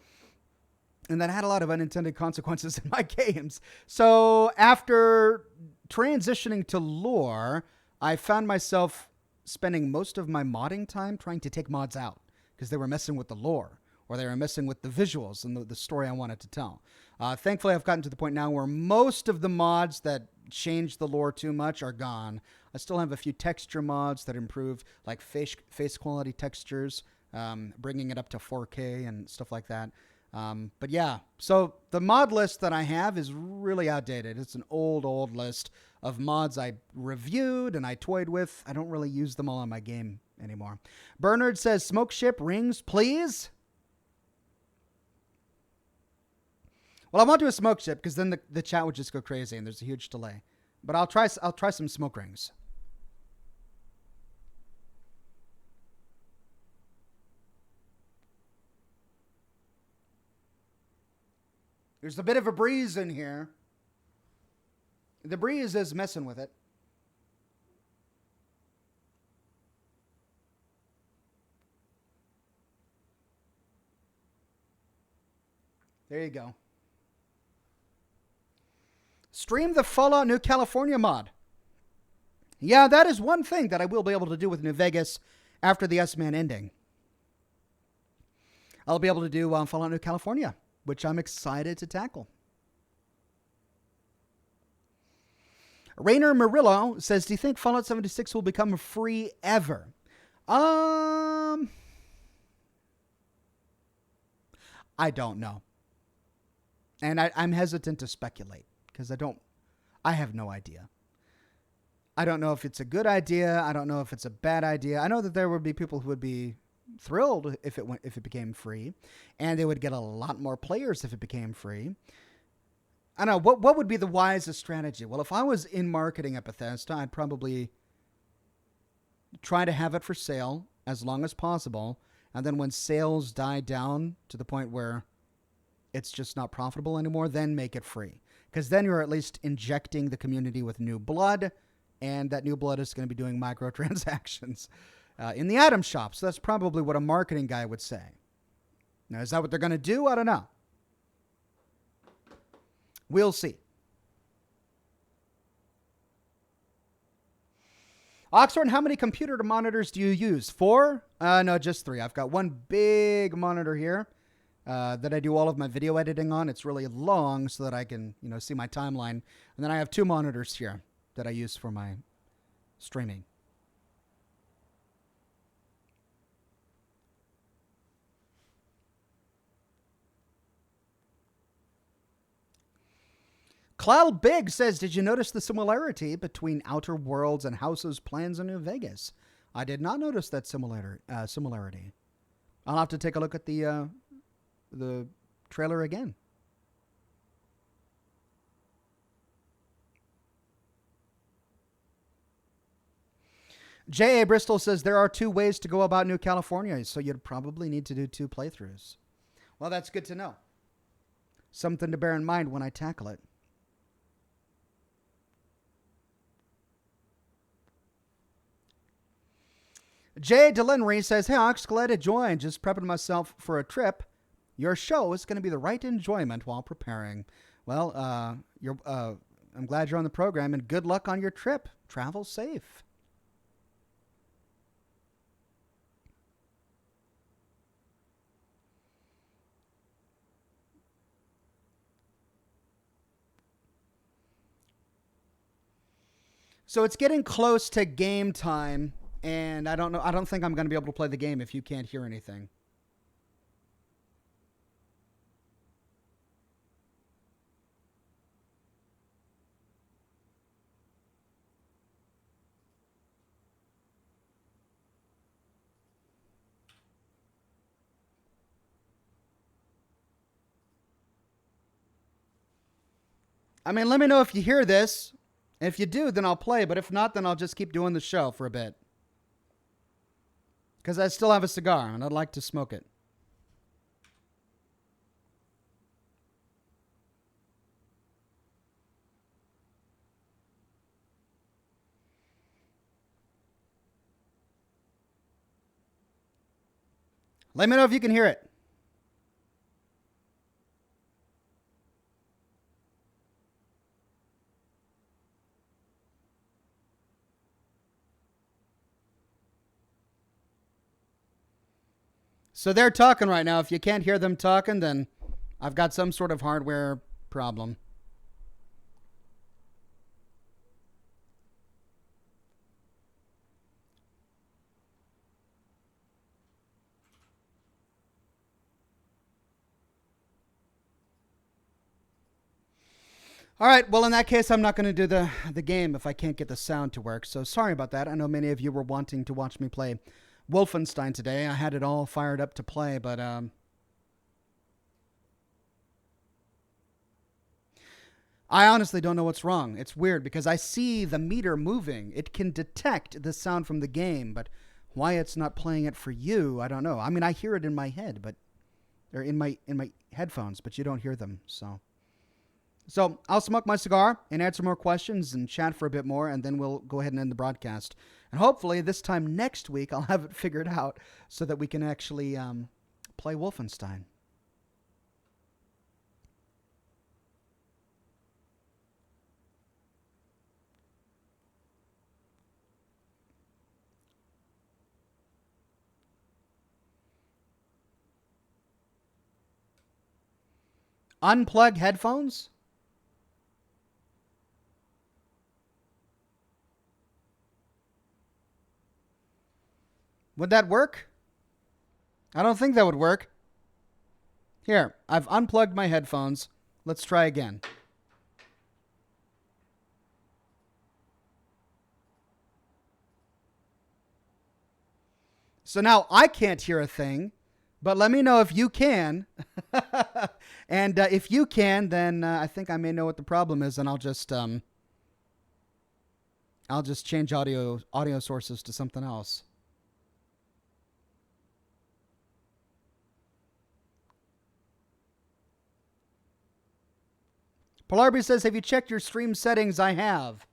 And that had a lot of unintended consequences in my games. So after transitioning to lore, I found myself spending most of my modding time trying to take mods out because they were messing with the lore, or they were messing with the visuals and the story I wanted to tell. Thankfully, I've gotten to the point now where most of the mods that change the lore too much are gone. I still have a few texture mods that improve, like face quality textures, bringing it up to 4K and stuff like that. But yeah, so the mod list that I have is really outdated. It's an old list of mods I reviewed and I toyed with. I don't really use them all in my game anymore. Bernard says, smoke ship rings, please. Well, I won't do a smoke ship because then the chat would just go crazy and there's a huge delay. But I'll try some smoke rings. There's a bit of a breeze in here. The breeze is messing with it. There you go. Stream the Fallout New California mod. Yeah, that is one thing that I will be able to do with New Vegas after the S-Man ending. I'll be able to do Fallout New California, which I'm excited to tackle. Rainer Murillo says, do you think Fallout 76 will become free ever? I don't know. And I'm hesitant to speculate because I don't I have no idea. I don't know if it's a good idea. I don't know if it's a bad idea. I know that there would be people who would be thrilled if it became free, and they would get a lot more players if it became free. I don't know. What would be the wisest strategy? Well, if I was in marketing at Bethesda, I'd probably try to have it for sale as long as possible, and then when sales die down to the point where it's just not profitable anymore, then make it free. Because then you're at least injecting the community with new blood, and that new blood is going to be doing microtransactions in the item shop. So that's probably what a marketing guy would say. Now, is that what they're going to do? I don't know. We'll see. Oxhorn, how many computer monitors do you use? 4? No, just 3. I've got one big monitor here that I do all of my video editing on. It's really long so that I can, see my timeline. And then I have 2 monitors here that I use for my streaming. Cloud Big says, did you notice the similarity between Outer Worlds and House's plans in New Vegas? I did not notice that similarity. I'll have to take a look at the trailer again. J.A. Bristol says, there are 2 ways to go about New California, so you'd probably need to do 2 playthroughs. Well, that's good to know. Something to bear in mind when I tackle it. Jay DeLenry says, hey, Ox, glad to join. Just prepping myself for a trip. Your show is going to be the right enjoyment while preparing. Well, I'm glad you're on the program, and good luck on your trip. Travel safe. So it's getting close to game time, and I don't think I'm going to be able to play the game if you can't hear anything. I mean, let me know if you hear this. If you do, then I'll play. But if not, then I'll just keep doing the show for a bit. Because I still have a cigar, and I'd like to smoke it. Let me know if you can hear it. So they're talking right now. If you can't hear them talking, then I've got some sort of hardware problem. All right, well, in that case, I'm not going to do the game if I can't get the sound to work. So sorry about that. I know many of you were wanting to watch me play Wolfenstein today. I had it all fired up to play, but I honestly don't know what's wrong. It's weird because I see the meter moving. It can detect the sound from the game, but why it's not playing it for you, I don't know. I mean, I hear it in my head, but or in my headphones, but you don't hear them. So I'll smoke my cigar and answer more questions and chat for a bit more, and then we'll go ahead and end the broadcast. And hopefully this time next week I'll have it figured out so that we can actually play Wolfenstein. Unplug headphones? Would that work? I don't think that would work. Here, I've unplugged my headphones. Let's try again. So now I can't hear a thing, but let me know if you can. And if you can, then I think I may know what the problem is, and I'll just change audio sources to something else. Polarby says, have you checked your stream settings? I have.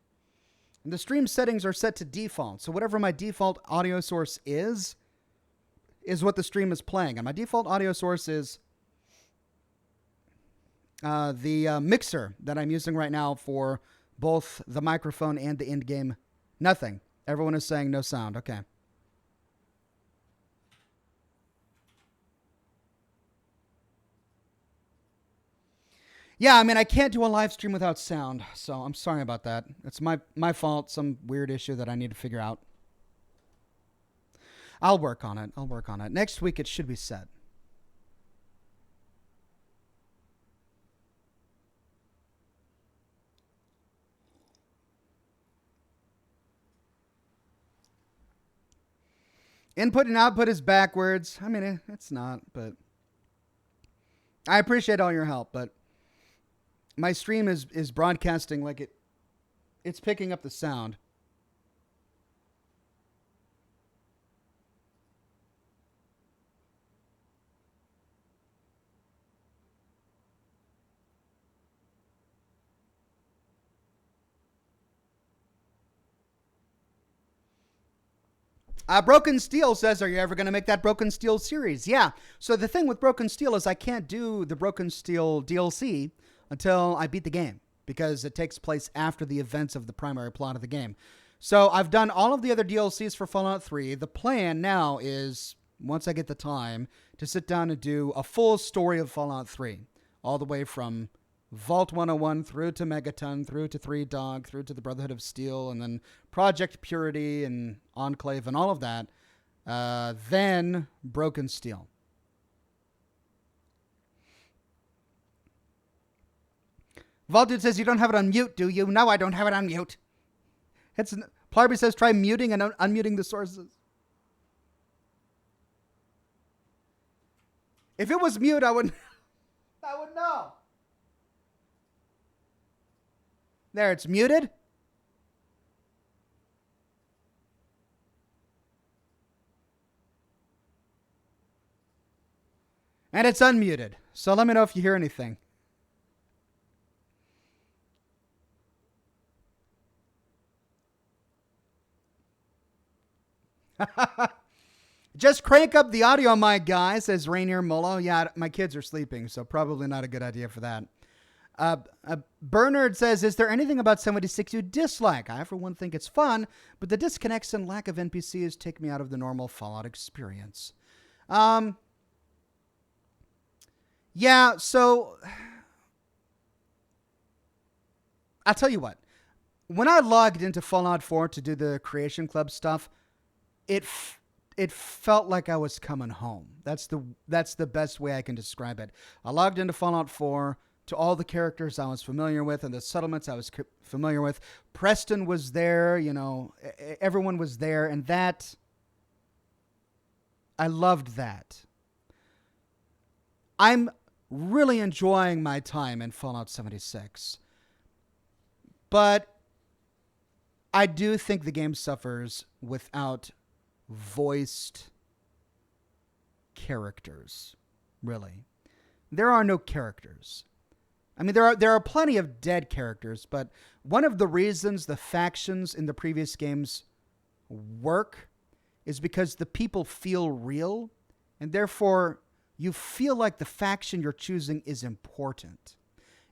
And the stream settings are set to default. So whatever my default audio source is what the stream is playing. And my default audio source is the mixer that I'm using right now for both the microphone and the in-game. Nothing. Everyone is saying no sound. Okay. Yeah, I mean, I can't do a live stream without sound, so I'm sorry about that. It's my fault, some weird issue that I need to figure out. I'll work on it. Next week, it should be set. Input and output is backwards. I mean, it's not, but I appreciate all your help, but my stream is broadcasting like it's picking up the sound. Broken Steel says, are you ever going to make that Broken Steel series? Yeah. So the thing with Broken Steel is I can't do the Broken Steel DLC until I beat the game, because it takes place after the events of the primary plot of the game. So I've done all of the other DLCs for Fallout 3. The plan now is, once I get the time, to sit down and do a full story of Fallout 3, all the way from Vault 101 through to Megaton, through to Three Dog, through to the Brotherhood of Steel, and then Project Purity and Enclave and all of that. Then Broken Steel. Vaulted says, you don't have it on mute, do you? No, I don't have it on mute. Plarby says, try muting and unmuting the sources. If it was mute, I would know. There, it's muted. And it's unmuted. So let me know if you hear anything. Just crank up the audio mic, guys, says Rainier Mullo. Yeah, my kids are sleeping, so probably not a good idea for that. Bernard says, is there anything about 76 you dislike? I, for one, think it's fun, but the disconnects and lack of NPCs take me out of the normal Fallout experience. Yeah, so I'll tell you what. When I logged into Fallout 4 to do the Creation Club stuff, it felt like I was coming home. That's the best way I can describe it. I logged into Fallout 4 to all the characters I was familiar with and the settlements I was familiar with. Preston was there, everyone was there, and I loved that. I'm really enjoying my time in Fallout 76. But I do think the game suffers without voiced characters, really. There are no characters. I mean, there are plenty of dead characters, but one of the reasons the factions in the previous games work is because the people feel real, and therefore you feel like the faction you're choosing is important.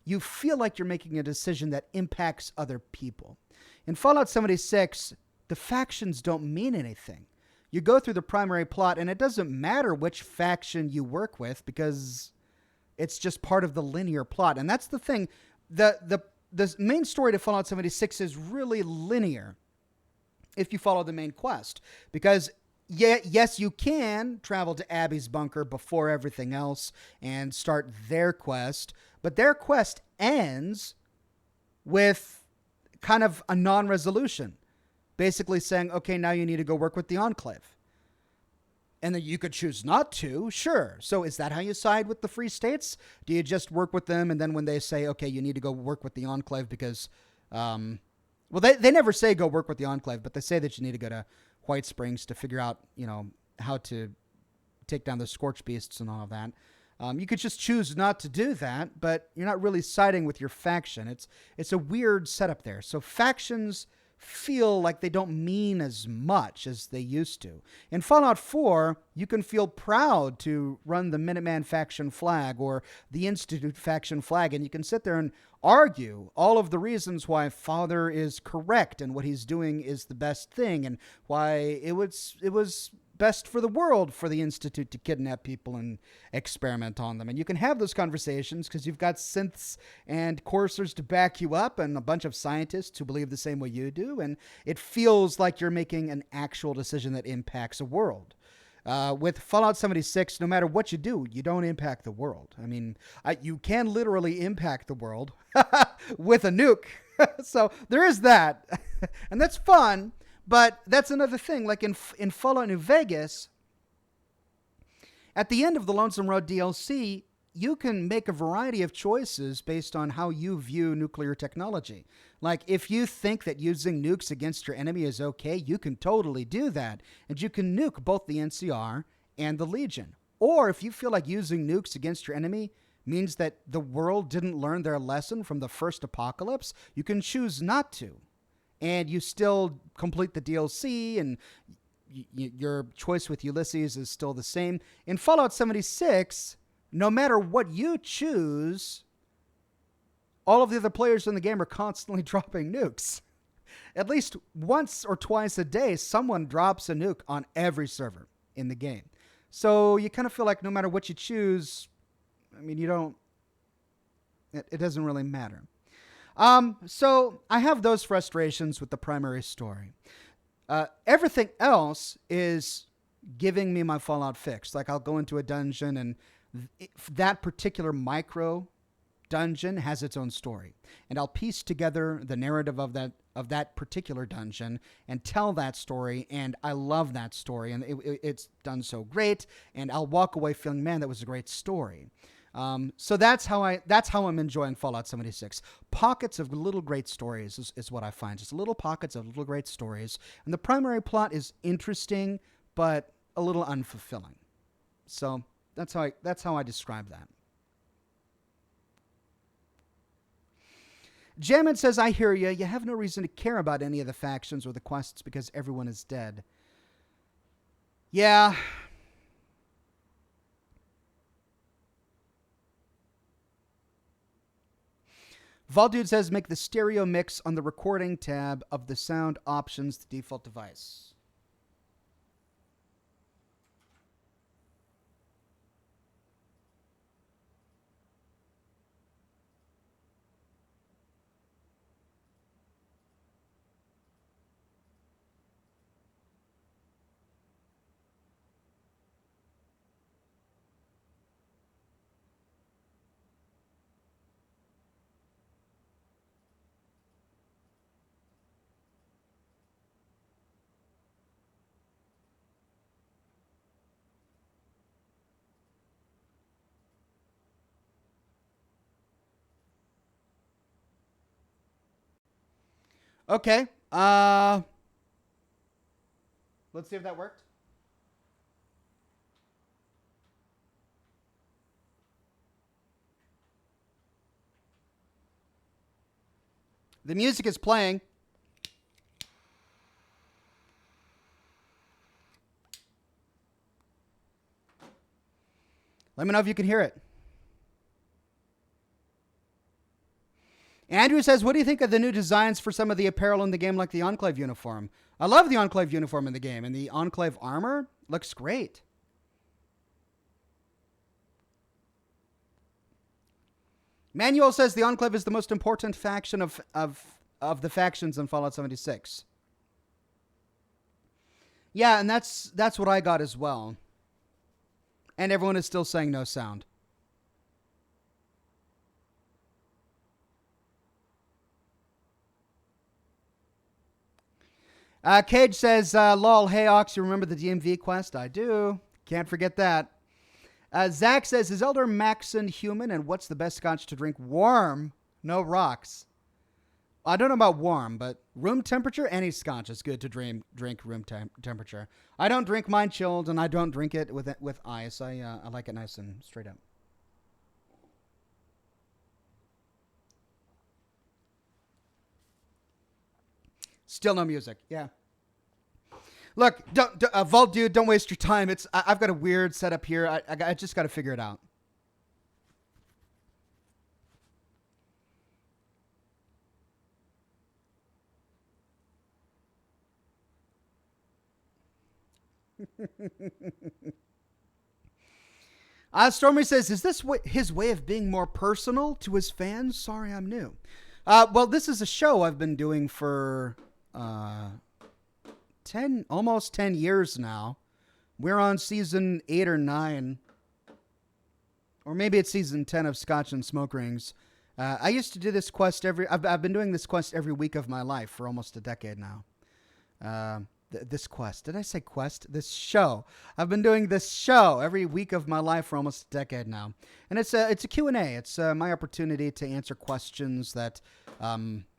You feel like you're making a decision that impacts other people. In Fallout 76, the factions don't mean anything. You go through the primary plot, and it doesn't matter which faction you work with because it's just part of the linear plot. And that's the thing. The main story to Fallout 76 is really linear if you follow the main quest. Because, yes, you can travel to Abby's bunker before everything else and start their quest. But their quest ends with kind of a non-resolution. Basically saying, okay, now you need to go work with the Enclave. And then you could choose not to, sure. So is that how you side with the free states? Do you just work with them, and then when they say, okay, you need to go work with the enclave because, well, they never say go work with the enclave, but they say that you need to go to White Springs to figure out, how to take down the Scorch beasts and all of that. You could just choose not to do that, but you're not really siding with your faction. It's a weird setup there. So factions feel like they don't mean as much as they used to. In Fallout 4, you can feel proud to run the Minuteman faction flag or the Institute faction flag, and you can sit there and argue all of the reasons why Father is correct and what he's doing is the best thing and why it was best for the world for the Institute to kidnap people and experiment on them. And you can have those conversations because you've got synths and coursers to back you up and a bunch of scientists who believe the same way you do. And it feels like you're making an actual decision that impacts a world. With Fallout 76, no matter what you do, you don't impact the world. I mean, you can literally impact the world with a nuke. So there is that. And that's fun. But that's another thing. Like in Fallout New Vegas, at the end of the Lonesome Road DLC, you can make a variety of choices based on how you view nuclear technology. Like, if you think that using nukes against your enemy is okay, you can totally do that. And you can nuke both the NCR and the Legion. Or if you feel like using nukes against your enemy means that the world didn't learn their lesson from the first apocalypse, you can choose not to. And you still complete the DLC, and your choice with Ulysses is still the same. In Fallout 76, no matter what you choose, all of the other players in the game are constantly dropping nukes. At least once or twice a day, someone drops a nuke on every server in the game. So you kind of feel like no matter what you choose, I mean, it doesn't really matter. So I have those frustrations with the primary story. Everything else is giving me my Fallout fix. Like, I'll go into a dungeon and that particular micro dungeon has its own story, and I'll piece together the narrative of that particular dungeon and tell that story, and I love that story, and it's done so great, and I'll walk away feeling, man, that was a great story. So that's how I'm enjoying Fallout 76. Pockets of little great stories is what I find. Just little pockets of little great stories. And the primary plot is interesting, but a little unfulfilling. So that's how I describe that. Jamin says, I hear you. You have no reason to care about any of the factions or the quests because everyone is dead. Yeah. Valdude says, make the stereo mix on the recording tab of the sound options the default device. Okay. Let's see if that worked. The music is playing. Let me know if you can hear it. Andrew says, what do you think of the new designs for some of the apparel in the game, like the Enclave uniform? I love the Enclave uniform in the game, and the Enclave armor looks great. Manuel says the Enclave is the most important faction of the factions in Fallout 76. Yeah, and that's what I got as well. And everyone is still saying no sound. Cage says, lol, hey Ox, you remember the DMV quest? I do. Can't forget that. Zach says, is Elder Maxon human, and what's the best scotch to drink warm? No rocks. I don't know about warm, but room temperature, any scotch is good to drink room temperature. I don't drink mine chilled, and I don't drink it with ice. I like it nice and straight up. Still no music. Yeah. Look, Vault Dude, don't waste your time. I've got a weird setup here. I just got to figure it out. Stormy says, is this his way of being more personal to his fans? Sorry, I'm new. Well, this is a show I've been doing for almost 10 years now. We're on season 8 or 9. Or maybe it's season 10 of Scotch and Smoke Rings. I used to do this quest I've been doing this quest every week of my life for almost a decade now. This quest. Did I say quest? This show. I've been doing this show every week of my life for almost a decade now. And it's a Q&A. It's my opportunity to answer questions that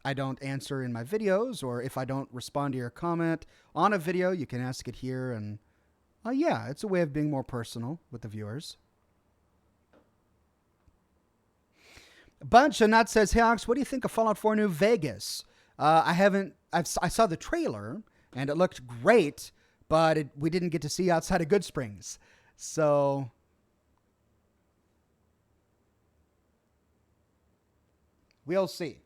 I don't answer in my videos, or if I don't respond to your comment on a video, you can ask it here. And yeah, it's a way of being more personal with the viewers. Bunch of Nut says, hey, Ox, what do you think of Fallout 4 New Vegas? I saw the trailer, and it looked great, but we didn't get to see outside of Good Springs. So we'll see.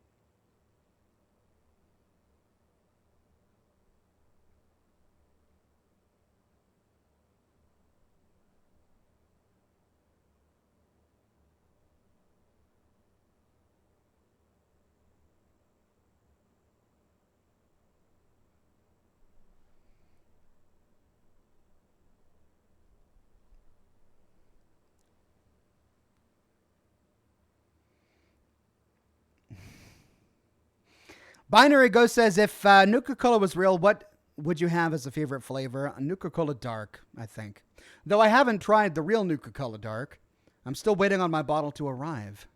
Binary Ghost says, if Nuka-Cola was real, what would you have as a favorite flavor? Nuka-Cola Dark, I think. Though I haven't tried the real Nuka-Cola Dark. I'm still waiting on my bottle to arrive.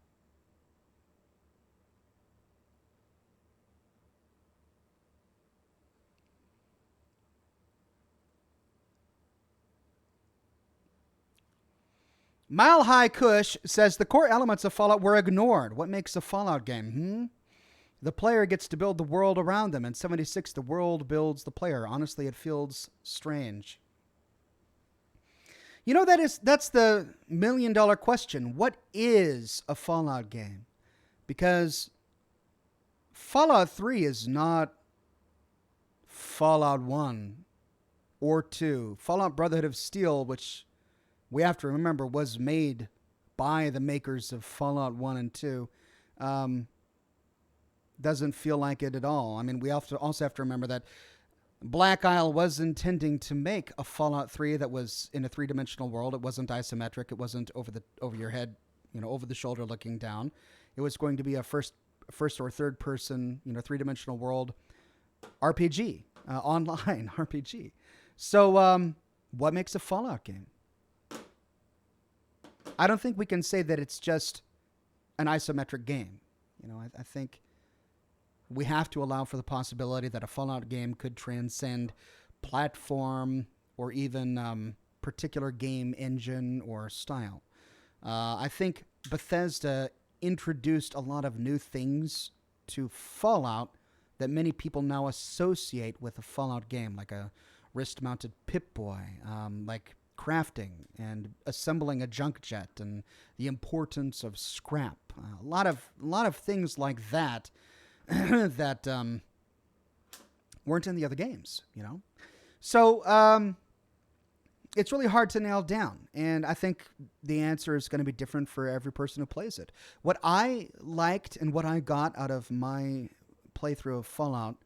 Mile High Kush says, the core elements of Fallout were ignored. What makes a Fallout game? The player gets to build the world around them. In 76, the world builds the player. Honestly, it feels strange. You know, that's the million-dollar question. What is a Fallout game? Because Fallout 3 is not Fallout 1 or 2. Fallout Brotherhood of Steel, which we have to remember was made by the makers of Fallout 1 and 2, doesn't feel like it at all. I mean, we also have to remember that Black Isle was intending to make a Fallout 3 that was in a three-dimensional world. It wasn't isometric. It wasn't over your head, over the shoulder looking down. It was going to be a first or third person, three-dimensional world RPG, online RPG. So, what makes a Fallout game? I don't think we can say that it's just an isometric game. I think we have to allow for the possibility that a Fallout game could transcend platform or even particular game engine or style. I think Bethesda introduced a lot of new things to Fallout that many people now associate with a Fallout game, like a wrist-mounted Pip-Boy, like crafting and assembling a junk jet, and the importance of scrap. A lot of things like that that weren't in the other games, So it's really hard to nail down, and I think the answer is going to be different for every person who plays it. What I liked and what I got out of my playthrough of Fallout,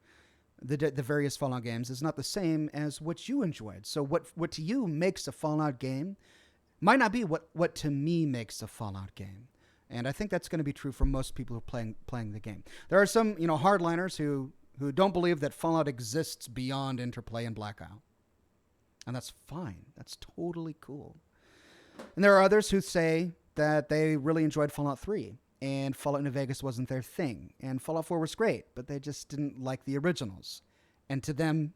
the various Fallout games, is not the same as what you enjoyed. So what to you makes a Fallout game might not be what to me makes a Fallout game. And I think that's going to be true for most people who are playing the game. There are some, hardliners who don't believe that Fallout exists beyond Interplay and Black Isle. And that's fine. That's totally cool. And there are others who say that they really enjoyed Fallout 3 and Fallout New Vegas wasn't their thing. And Fallout 4 was great, but they just didn't like the originals. And to them,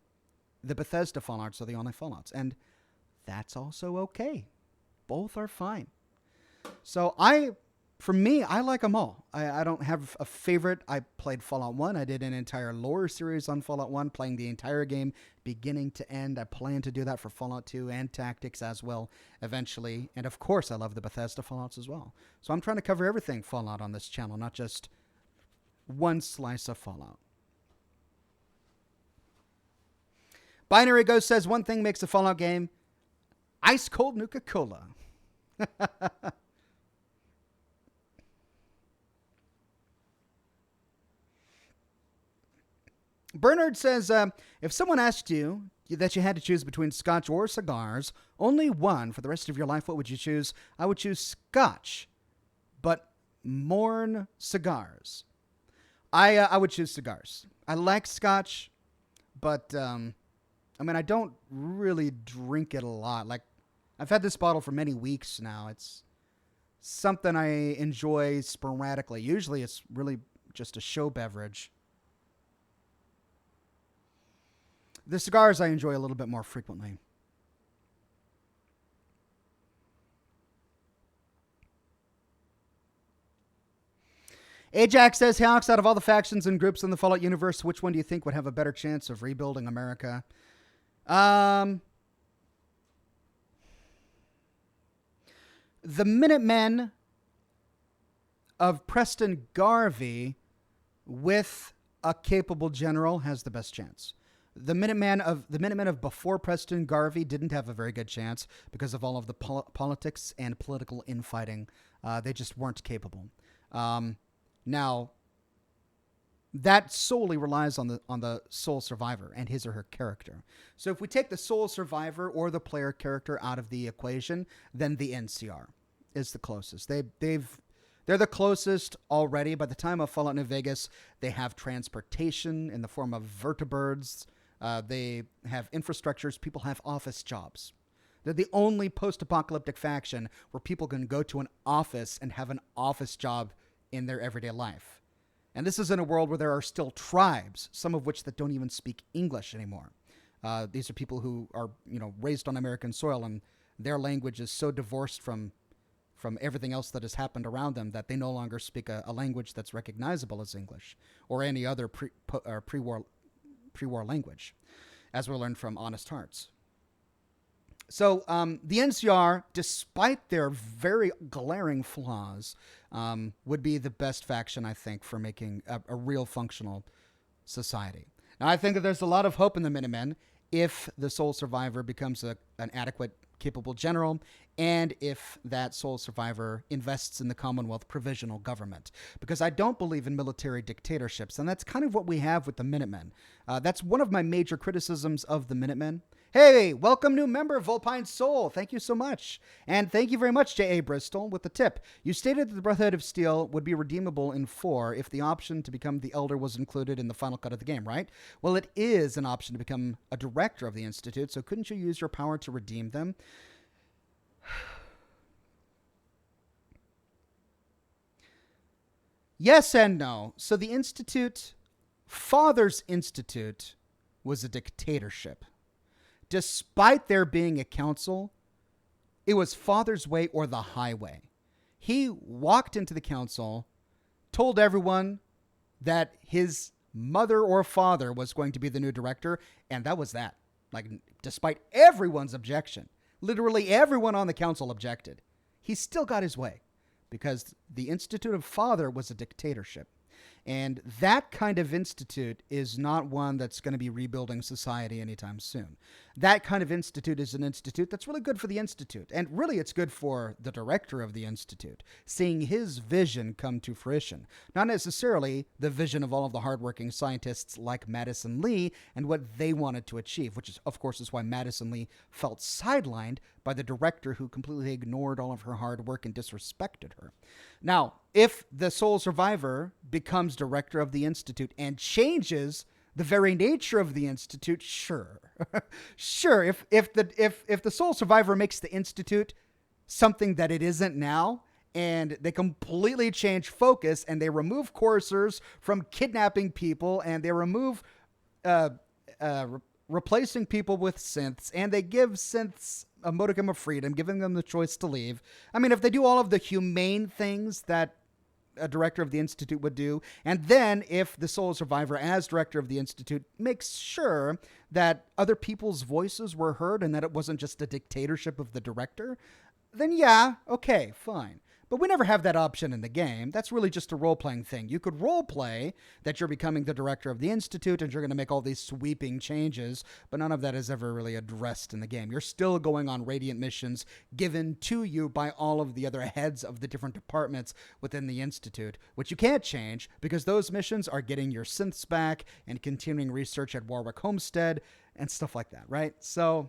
the Bethesda Fallouts are the only Fallouts. And that's also okay. Both are fine. So for me, I like them all. I don't have a favorite. I played Fallout 1. I did an entire lore series on Fallout 1, playing the entire game beginning to end. I plan to do that for Fallout 2 and Tactics as well eventually. And of course, I love the Bethesda Fallouts as well. So I'm trying to cover everything Fallout on this channel, not just one slice of Fallout. Binary Ghost says, one thing makes a Fallout game, ice cold Nuka-Cola. Bernard says, if someone asked you that you had to choose between Scotch or cigars, only one for the rest of your life, what would you choose? I would choose Scotch, but mourn cigars. I would choose cigars. I like Scotch, but I don't really drink it a lot. Like, I've had this bottle for many weeks now. It's something I enjoy sporadically. Usually it's really just a show beverage. The cigars I enjoy a little bit more frequently. Ajax says, hey, Alex, out of all the factions and groups in the Fallout universe, which one do you think would have a better chance of rebuilding America? The Minutemen of Preston Garvey with a capable general has the best chance. The Minutemen of before Preston Garvey didn't have a very good chance because of all of the politics and political infighting. They just weren't capable. Now, that solely relies on the sole survivor and his or her character. So if we take the sole survivor or the player character out of the equation, then the NCR is the closest. They're the closest already. By the time of Fallout New Vegas, they have transportation in the form of vertibirds. They have infrastructures. People have office jobs. They're the only post-apocalyptic faction where people can go to an office and have an office job in their everyday life. And this is in a world where there are still tribes, some of which that don't even speak English anymore. These are people who are, raised on American soil, and their language is so divorced from everything else that has happened around them that they no longer speak a language that's recognizable as English or any other pre-war language, as we learned from Honest Hearts. So the NCR, despite their very glaring flaws, would be the best faction, I think, for making a real functional society. Now, I think that there's a lot of hope in the Minutemen if the sole survivor becomes an adequate, capable general, and if that sole survivor invests in the Commonwealth provisional government. Because I don't believe in military dictatorships, and that's kind of what we have with the Minutemen. That's one of my major criticisms of the Minutemen. Hey, welcome new member, Vulpine Soul. Thank you so much. And thank you very much, J.A. Bristol, with the tip. You stated that the Brotherhood of Steel would be redeemable in 4 if the option to become the Elder was included in the final cut of the game, right? Well, it is an option to become a director of the Institute, so couldn't you use your power to redeem them? Yes and no. So the Institute, Father's Institute, was a dictatorship. Despite there being a council, it was Father's way or the highway. He walked into the council, told everyone that his mother or father was going to be the new director, and that was that. Like, despite everyone's objection, literally everyone on the council objected, he still got his way because the Institute of Father was a dictatorship. And that kind of institute is not one that's going to be rebuilding society anytime soon. That kind of institute is an institute that's really good for the institute. And really, it's good for the director of the institute, seeing his vision come to fruition. Not necessarily the vision of all of the hardworking scientists like Madison Lee and what they wanted to achieve, which is, of course, is why Madison Lee felt sidelined by the director who completely ignored all of her hard work and disrespected her. Now, if the sole survivor becomes director of the institute and changes the very nature of the Institute, sure. Sure, if the sole survivor makes the Institute something that it isn't now, and they completely change focus, and they remove coursers from kidnapping people, and they remove uh, replacing people with synths, and they give synths a modicum of freedom, giving them the choice to leave. I mean, if they do all of the humane things that a director of the Institute would do, and then if the sole survivor, as director of the Institute, makes sure that other people's voices were heard and that it wasn't just a dictatorship of the director, then yeah, okay, fine. But we never have that option in the game. That's really just a role-playing thing. You could role-play that you're becoming the director of the Institute and you're going to make all these sweeping changes, but none of that is ever really addressed in the game. You're still going on Radiant missions given to you by all of the other heads of the different departments within the Institute, which you can't change because those missions are getting your synths back and continuing research at Warwick Homestead and stuff like that, right? So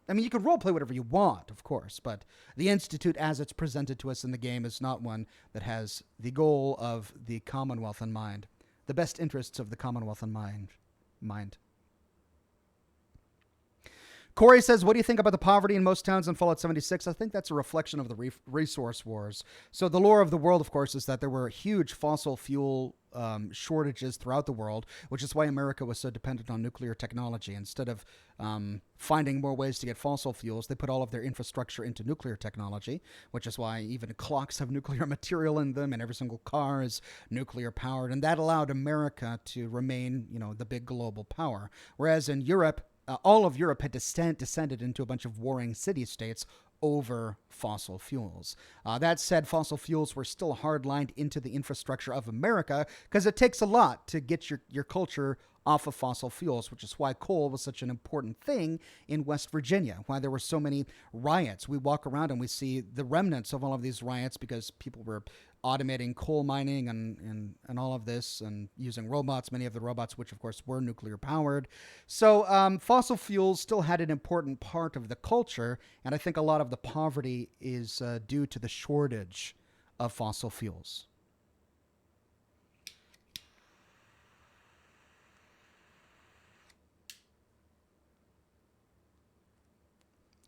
I mean, you can roleplay whatever you want, of course, but the Institute, as it's presented to us in the game, is not one that has the goal of the Commonwealth in mind, the best interests of the Commonwealth in mind. Corey says, what do you think about the poverty in most towns in Fallout 76? I think that's a reflection of the resource wars. So the lore of the world, of course, is that there were huge fossil fuel shortages throughout the world, which is why America was so dependent on nuclear technology. Instead of finding more ways to get fossil fuels, they put all of their infrastructure into nuclear technology, which is why even clocks have nuclear material in them and every single car is nuclear powered. And that allowed America to remain, the big global power. Whereas in Europe, all of Europe had descended into a bunch of warring city-states over fossil fuels. That said, fossil fuels were still hard-lined into the infrastructure of America because it takes a lot to get your culture off of fossil fuels, which is why coal was such an important thing in West Virginia, why there were so many riots. We walk around and we see the remnants of all of these riots because people were automating coal mining and all of this and using robots, many of the robots, which of course were nuclear powered. So fossil fuels still had an important part of the culture, and I think a lot of the poverty is due to the shortage of fossil fuels.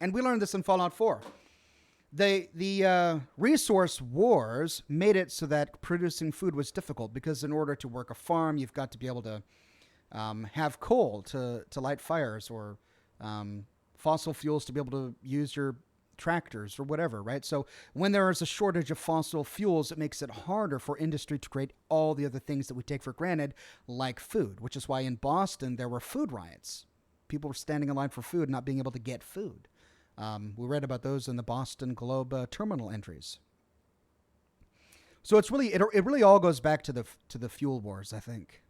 And we learned this in Fallout 4. The resource wars made it so that producing food was difficult because in order to work a farm, you've got to be able to have coal to light fires or fossil fuels to be able to use your tractors or whatever, right? So when there is a shortage of fossil fuels, it makes it harder for industry to create all the other things that we take for granted, like food, which is why in Boston there were food riots. People were standing in line for food, not being able to get food. We read about those in the Boston Globe terminal entries. So it's really it really all goes back to the fuel wars, I think.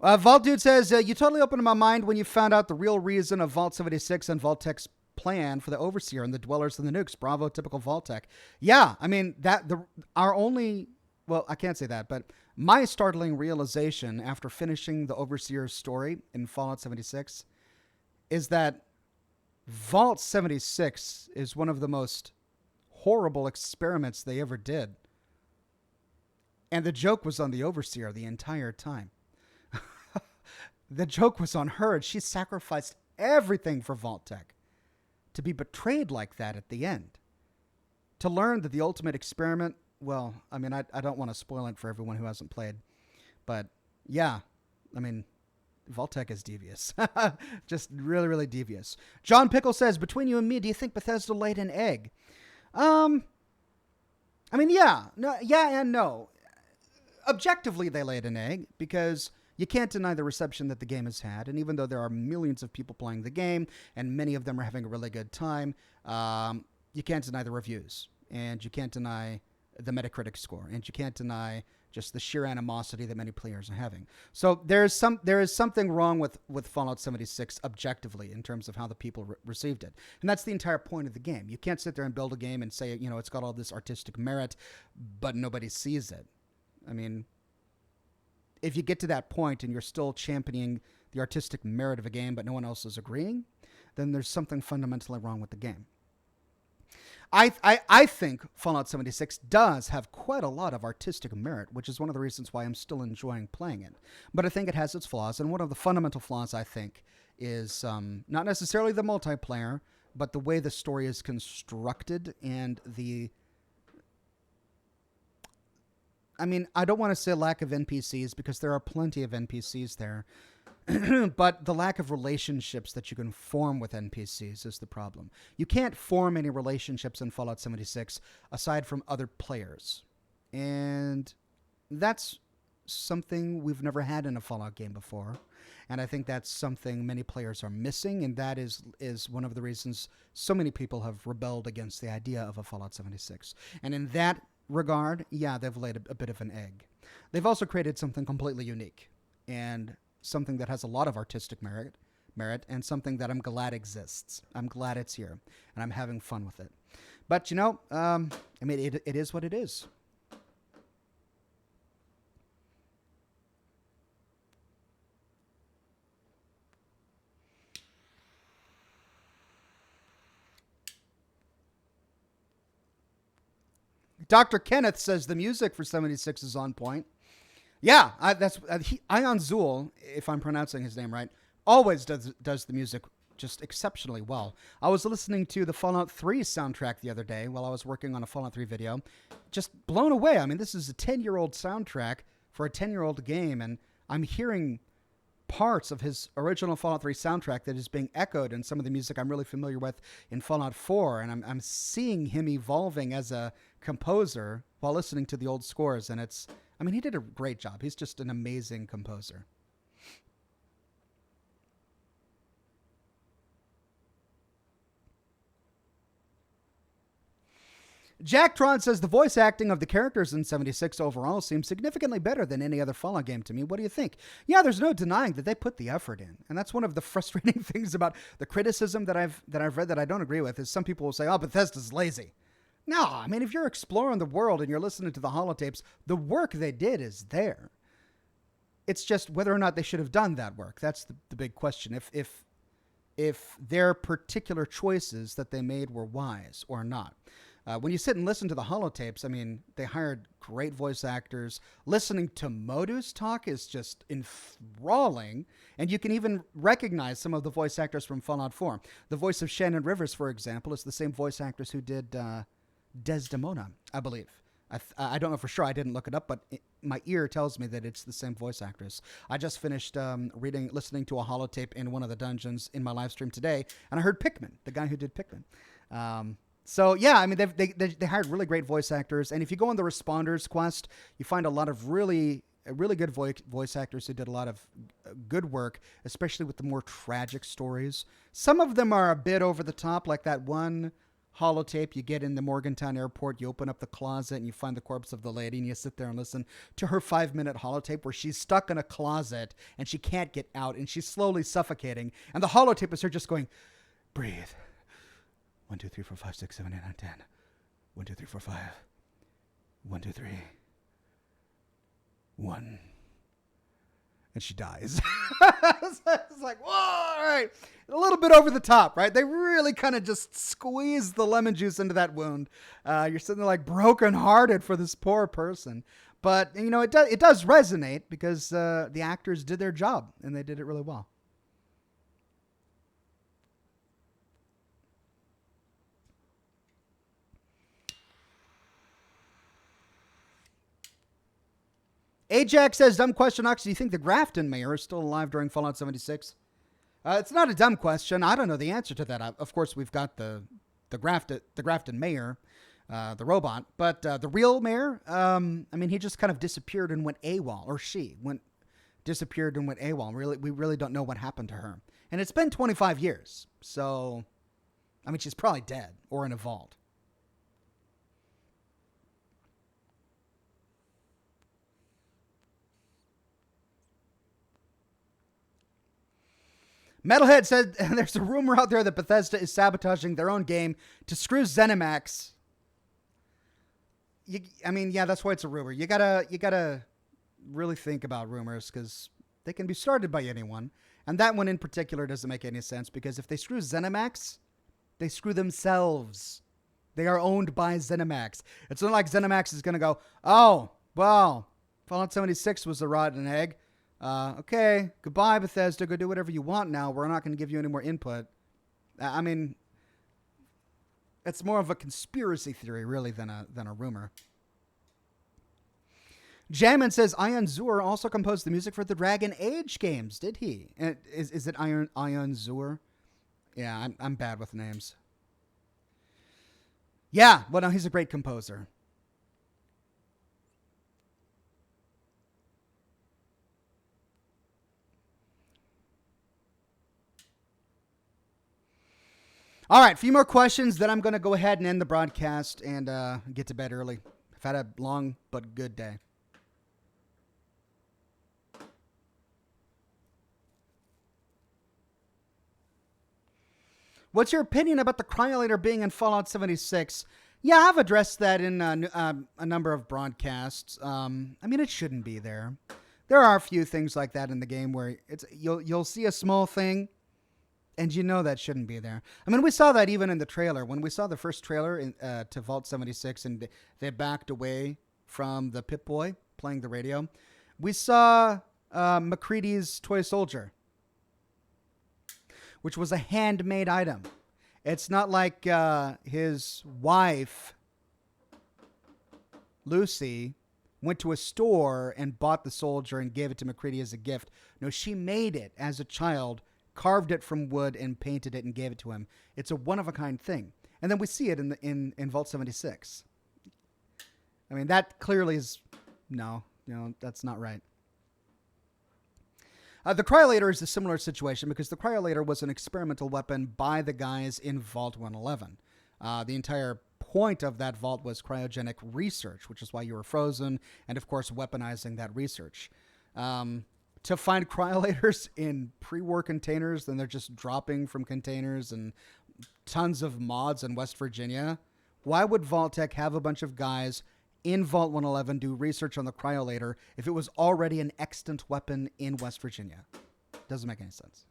Vault Dude says, you totally opened my mind when you found out the real reason of Vault 76 and Vault-Tech's plan for the Overseer and the Dwellers and the Nukes. Bravo, typical Vault-Tech. Yeah, I mean, I can't say that, but my startling realization after finishing the Overseer's story in Fallout 76 is that Vault 76 is one of the most horrible experiments they ever did. And the joke was on the Overseer the entire time. The joke was on her, and she sacrificed everything for Vault-Tech to be betrayed like that at the end. To learn that the ultimate experiment, well, I mean, I don't want to spoil it for everyone who hasn't played. But, yeah, I mean, Vault-Tech is devious. Just really, really devious. John Pickle says, between you and me, do you think Bethesda laid an egg? I mean, yeah. No, yeah and no. Objectively, they laid an egg because you can't deny the reception that the game has had. And even though there are millions of people playing the game and many of them are having a really good time, you can't deny the reviews. And you can't deny the Metacritic score. And you can't deny just the sheer animosity that many players are having. So there is something wrong with Fallout 76 objectively in terms of how the people received it. And that's the entire point of the game. You can't sit there and build a game and say, it's got all this artistic merit, but nobody sees it. I mean, if you get to that point and you're still championing the artistic merit of a game, but no one else is agreeing, then there's something fundamentally wrong with the game. I think Fallout 76 does have quite a lot of artistic merit, which is one of the reasons why I'm still enjoying playing it. But I think it has its flaws, and one of the fundamental flaws, I think, is not necessarily the multiplayer, but the way the story is constructed and the... I mean, I don't want to say lack of NPCs because there are plenty of NPCs there. But the lack of relationships that you can form with NPCs is the problem. You can't form any relationships in Fallout 76 aside from other players. And that's something we've never had in a Fallout game before. And I think that's something many players are missing, and that is one of the reasons so many people have rebelled against the idea of a Fallout 76. And in that regard, yeah, they've laid a bit of an egg. They've also created something completely unique and something that has a lot of artistic merit, and something that I'm glad exists. I'm glad it's here, and I'm having fun with it. But, you know, I mean, it is what it is. Dr. Kenneth says the music for 76 is on point. Yeah, Ion Zool, if I'm pronouncing his name right, always does the music just exceptionally well. I was listening to the Fallout 3 soundtrack the other day while I was working on a Fallout 3 video. Just blown away. I mean, this is a 10-year-old soundtrack for a 10-year-old game, and I'm hearing parts of his original Fallout 3 soundtrack that is being echoed in some of the music I'm really familiar with in Fallout 4, and I'm seeing him evolving as a composer while listening to the old scores, and I mean, he did a great job. He's just an amazing composer. Jack Tron says the voice acting of the characters in 76 overall seems significantly better than any other Fallout game to me. What do you think? Yeah, there's no denying that they put the effort in. And that's one of the frustrating things about the criticism that I've read that I don't agree with is some people will say, oh, Bethesda's lazy. No, I mean, if you're exploring the world and you're listening to the holotapes, the work they did is there. It's just whether or not they should have done that work. That's the big question. If their particular choices that they made were wise or not. When you sit and listen to the holotapes, I mean, they hired great voice actors. Listening to Modus talk is just enthralling, and you can even recognize some of the voice actors from Fallout 4. The voice of Shannon Rivers, for example, is the same voice actress who did Desdemona, I believe. I don't know for sure. I didn't look it up, but my ear tells me that it's the same voice actress. I just finished listening to a holotape in one of the dungeons in my live stream today, and I heard Pikmin, the guy who did Pikmin. So yeah, I mean, they hired really great voice actors, and if you go on the Responders quest, you find a lot of really good voice actors who did a lot of good work, especially with the more tragic stories. Some of them are a bit over the top, like that one holotape you get in the Morgantown airport. You open up the closet and you find the corpse of the lady, and you sit there and listen to her 5-minute holotape where she's stuck in a closet and she can't get out and she's slowly suffocating, and the holotape is her just going, breathe. 1, 2, 3, 4, 5, 6, 7, 8, 9, 10. 1, 2, 3, 4, 5. 1, 2, 3. 1. And she dies. It's like, whoa, all right. A little bit over the top, right? They really kind of just squeeze the lemon juice into that wound. You're sitting there like brokenhearted for this poor person. But, you know, it does resonate because the actors did their job, and they did it really well. Ajax says, dumb question, Ox. Do you think the Grafton mayor is still alive during Fallout 76? It's not a dumb question. I don't know the answer to that. Of course, we've got the Grafton mayor, the robot. But the real mayor, I mean, he just kind of disappeared and went AWOL. Or she disappeared and went AWOL. We really don't know what happened to her. And it's been 25 years. So, I mean, she's probably dead or in a vault. Metalhead said there's a rumor out there that Bethesda is sabotaging their own game to screw ZeniMax. I mean, yeah, that's why it's a rumor. You gotta really think about rumors because they can be started by anyone. And that one in particular doesn't make any sense because if they screw ZeniMax, they screw themselves. They are owned by ZeniMax. It's not like ZeniMax is going to go, oh, well, Fallout 76 was a rotten egg. Okay, goodbye, Bethesda. Go do whatever you want now. We're not going to give you any more input. I mean, it's more of a conspiracy theory, really, than a rumor. Jammin says Ion Zur also composed the music for the Dragon Age games. Did he? Is it Ion Zur? Yeah, I'm bad with names. Yeah, well, no, he's a great composer. All right, a few more questions, then I'm going to go ahead and end the broadcast and get to bed early. I've had a long but good day. What's your opinion about the cryolator being in Fallout 76? Yeah, I've addressed that in a number of broadcasts. I mean, it shouldn't be there. There are a few things like that in the game where you'll see a small thing, and you know that shouldn't be there. I mean, we saw that even in the trailer. When we saw the first trailer to Vault 76 and they backed away from the Pip-Boy playing the radio, we saw MacCready's toy soldier, which was a handmade item. It's not like his wife, Lucy, went to a store and bought the soldier and gave it to MacCready as a gift. No, she made it as a child, carved it from wood and painted it and gave it to him. It's a one-of-a-kind thing. And then we see it in Vault 76. I mean, that clearly is... No, that's not right. The cryolator is a similar situation because the cryolator was an experimental weapon by the guys in Vault 111. The entire point of that vault was cryogenic research, which is why you were frozen, and of course weaponizing that research. To find cryolators in pre-war containers, then they're just dropping from containers and tons of mods in West Virginia. Why would Vault-Tec have a bunch of guys in Vault 111 do research on the cryolator if it was already an extant weapon in West Virginia? Doesn't make any sense.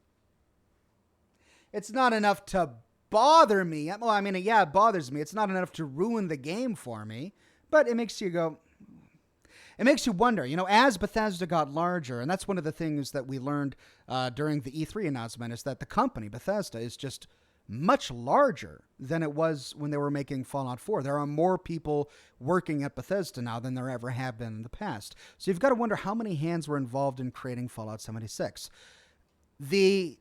It's not enough to bother me. Well, I mean, yeah, it bothers me. It's not enough to ruin the game for me, but it makes you go... It makes you wonder, as Bethesda got larger, and that's one of the things that we learned during the E3 announcement, is that the company, Bethesda, is just much larger than it was when they were making Fallout 4. There are more people working at Bethesda now than there ever have been in the past. So you've got to wonder how many hands were involved in creating Fallout 76. The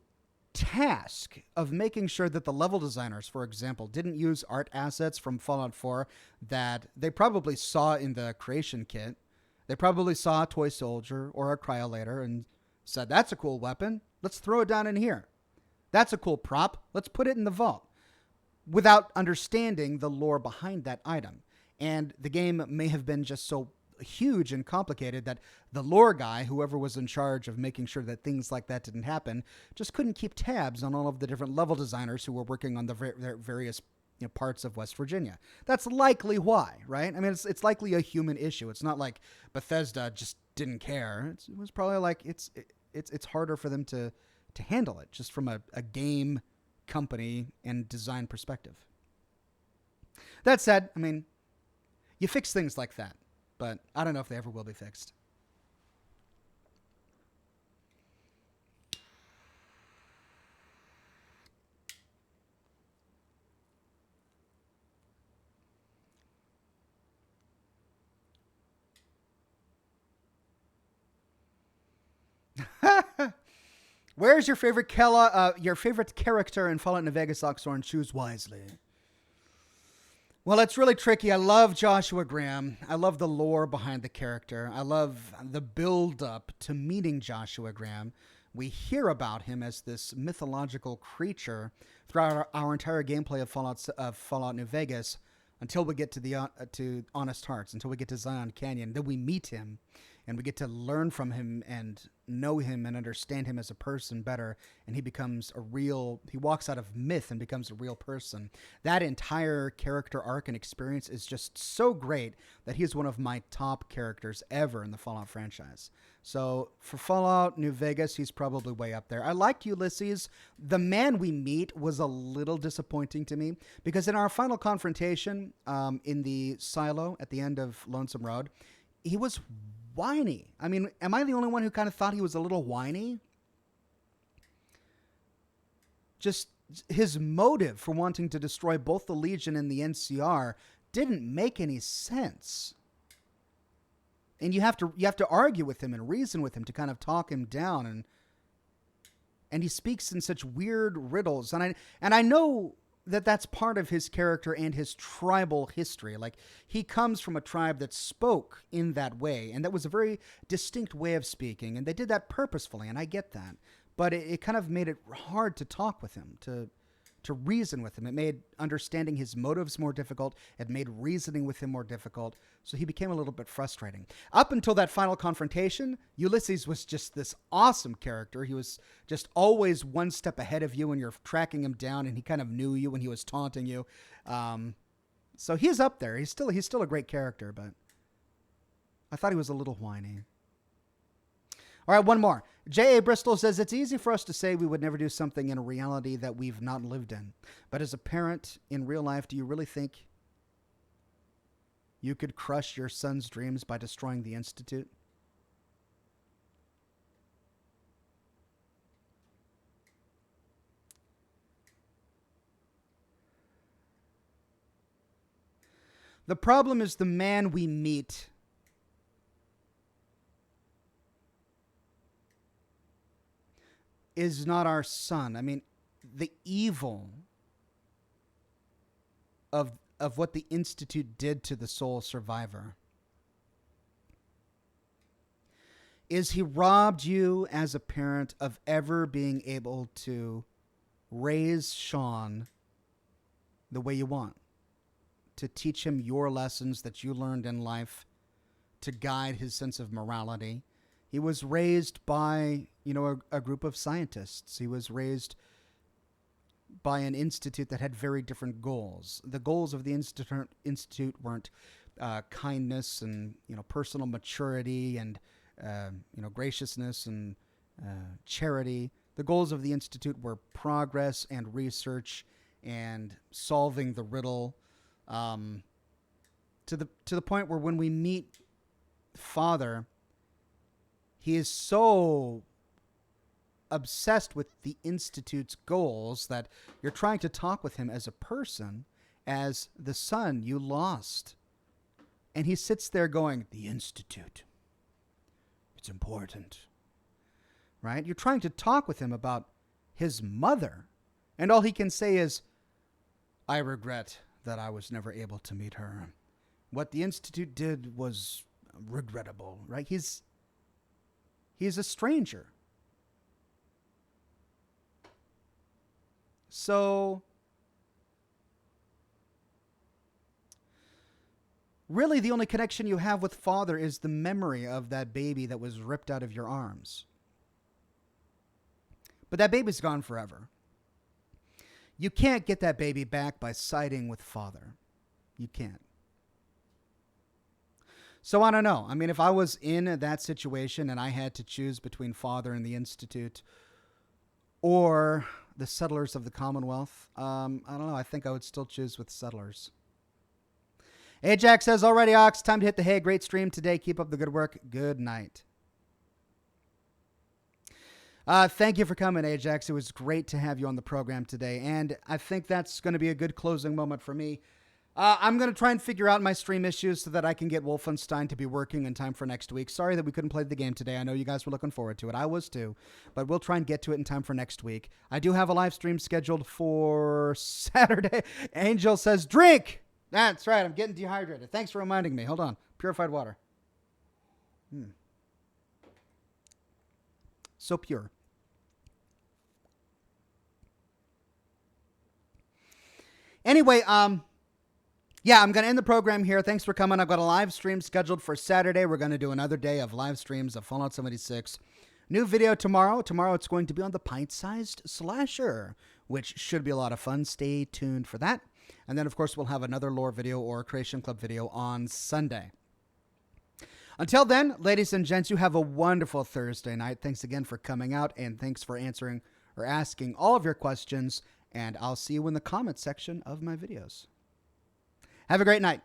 task of making sure that the level designers, for example, didn't use art assets from Fallout 4 that they probably saw in the creation kit. They probably saw a toy soldier or a cryolator and said, that's a cool weapon. Let's throw it down in here. That's a cool prop. Let's put it in the vault, without understanding the lore behind that item. And the game may have been just so huge and complicated that the lore guy, whoever was in charge of making sure that things like that didn't happen, just couldn't keep tabs on all of the different level designers who were working on the various parts of West Virginia. That's likely why, right? I mean, it's likely a human issue. It's not like Bethesda just didn't care. It was probably like it's harder for them to handle it, just from a game company and design perspective. That said, I mean, you fix things like that, but I don't know if they ever will be fixed. Where's your favorite character in Fallout New Vegas, Oxhorn? Choose wisely. Well, it's really tricky. I love Joshua Graham. I love the lore behind the character. I love the build-up to meeting Joshua Graham. We hear about him as this mythological creature throughout our entire gameplay of Fallout New Vegas until we get to Honest Hearts, until we get to Zion Canyon. Then we meet him and we get to learn from him and know him and understand him as a person better, and he walks out of myth and becomes a real person. That entire character arc and experience is just so great that he's one of my top characters ever in the Fallout franchise. So for Fallout New Vegas, he's probably way up there. I liked Ulysses. The man we meet was a little disappointing to me because in our final confrontation in the silo at the end of Lonesome Road, he was whiny. I mean, am I the only one who kind of thought he was a little whiny? Just his motive for wanting to destroy both the Legion and the NCR didn't make any sense. And you have to argue with him and reason with him to kind of talk him down, and he speaks in such weird riddles, and I know that that's part of his character and his tribal history. Like, he comes from a tribe that spoke in that way, and that was a very distinct way of speaking, and they did that purposefully, and I get that. But it kind of made it hard to talk with him, to reason with him. It made understanding his motives more difficult. It made reasoning with him more difficult. So he became a little bit frustrating. Up until that final confrontation, Ulysses was just this awesome character. He was just always one step ahead of you when you're tracking him down, and he kind of knew you when he was taunting you. So he's up there. He's still a great character, but I thought he was a little whiny. All right, one more. J.A. Bristol says, it's easy for us to say we would never do something in a reality that we've not lived in. But as a parent in real life, do you really think you could crush your son's dreams by destroying the Institute? The problem is the man we meet is not our son. I mean, the evil of what the Institute did to the sole survivor is he robbed you as a parent of ever being able to raise Sean the way you want, to teach him your lessons that you learned in life, to guide his sense of morality. He was raised by, a group of scientists. He was raised by an institute that had very different goals. The goals of the institute weren't kindness and, personal maturity and, graciousness and charity. The goals of the institute were progress and research and solving the riddle, to the point where when we meet Father, he is so obsessed with the Institute's goals that you're trying to talk with him as a person, as the son you lost. And he sits there going, the Institute, it's important, right? You're trying to talk with him about his mother, and all he can say is, I regret that I was never able to meet her. What the Institute did was regrettable, right? He's a stranger. So, really the only connection you have with Father is the memory of that baby that was ripped out of your arms. But that baby's gone forever. You can't get that baby back by siding with Father. You can't. So I don't know. I mean, if I was in that situation and I had to choose between Father and the Institute or the settlers of the Commonwealth, I don't know. I think I would still choose with settlers. Ajax says, already, Ox, time to hit the hay. Great stream today. Keep up the good work. Good night. Thank you for coming, Ajax. It was great to have you on the program today. And I think that's going to be a good closing moment for me. I'm going to try and figure out my stream issues so that I can get Wolfenstein to be working in time for next week. Sorry that we couldn't play the game today. I know you guys were looking forward to it. I was too. But we'll try and get to it in time for next week. I do have a live stream scheduled for Saturday. Angel says, drink! That's right. I'm getting dehydrated. Thanks for reminding me. Hold on. Purified water. So pure. Anyway, Yeah, I'm going to end the program here. Thanks for coming. I've got a live stream scheduled for Saturday. We're going to do another day of live streams of Fallout 76. New video tomorrow. Tomorrow it's going to be on the pint-sized slasher, which should be a lot of fun. Stay tuned for that. And then, of course, we'll have another lore video or Creation Club video on Sunday. Until then, ladies and gents, you have a wonderful Thursday night. Thanks again for coming out, and thanks for answering or asking all of your questions. And I'll see you in the comment section of my videos. Have a great night.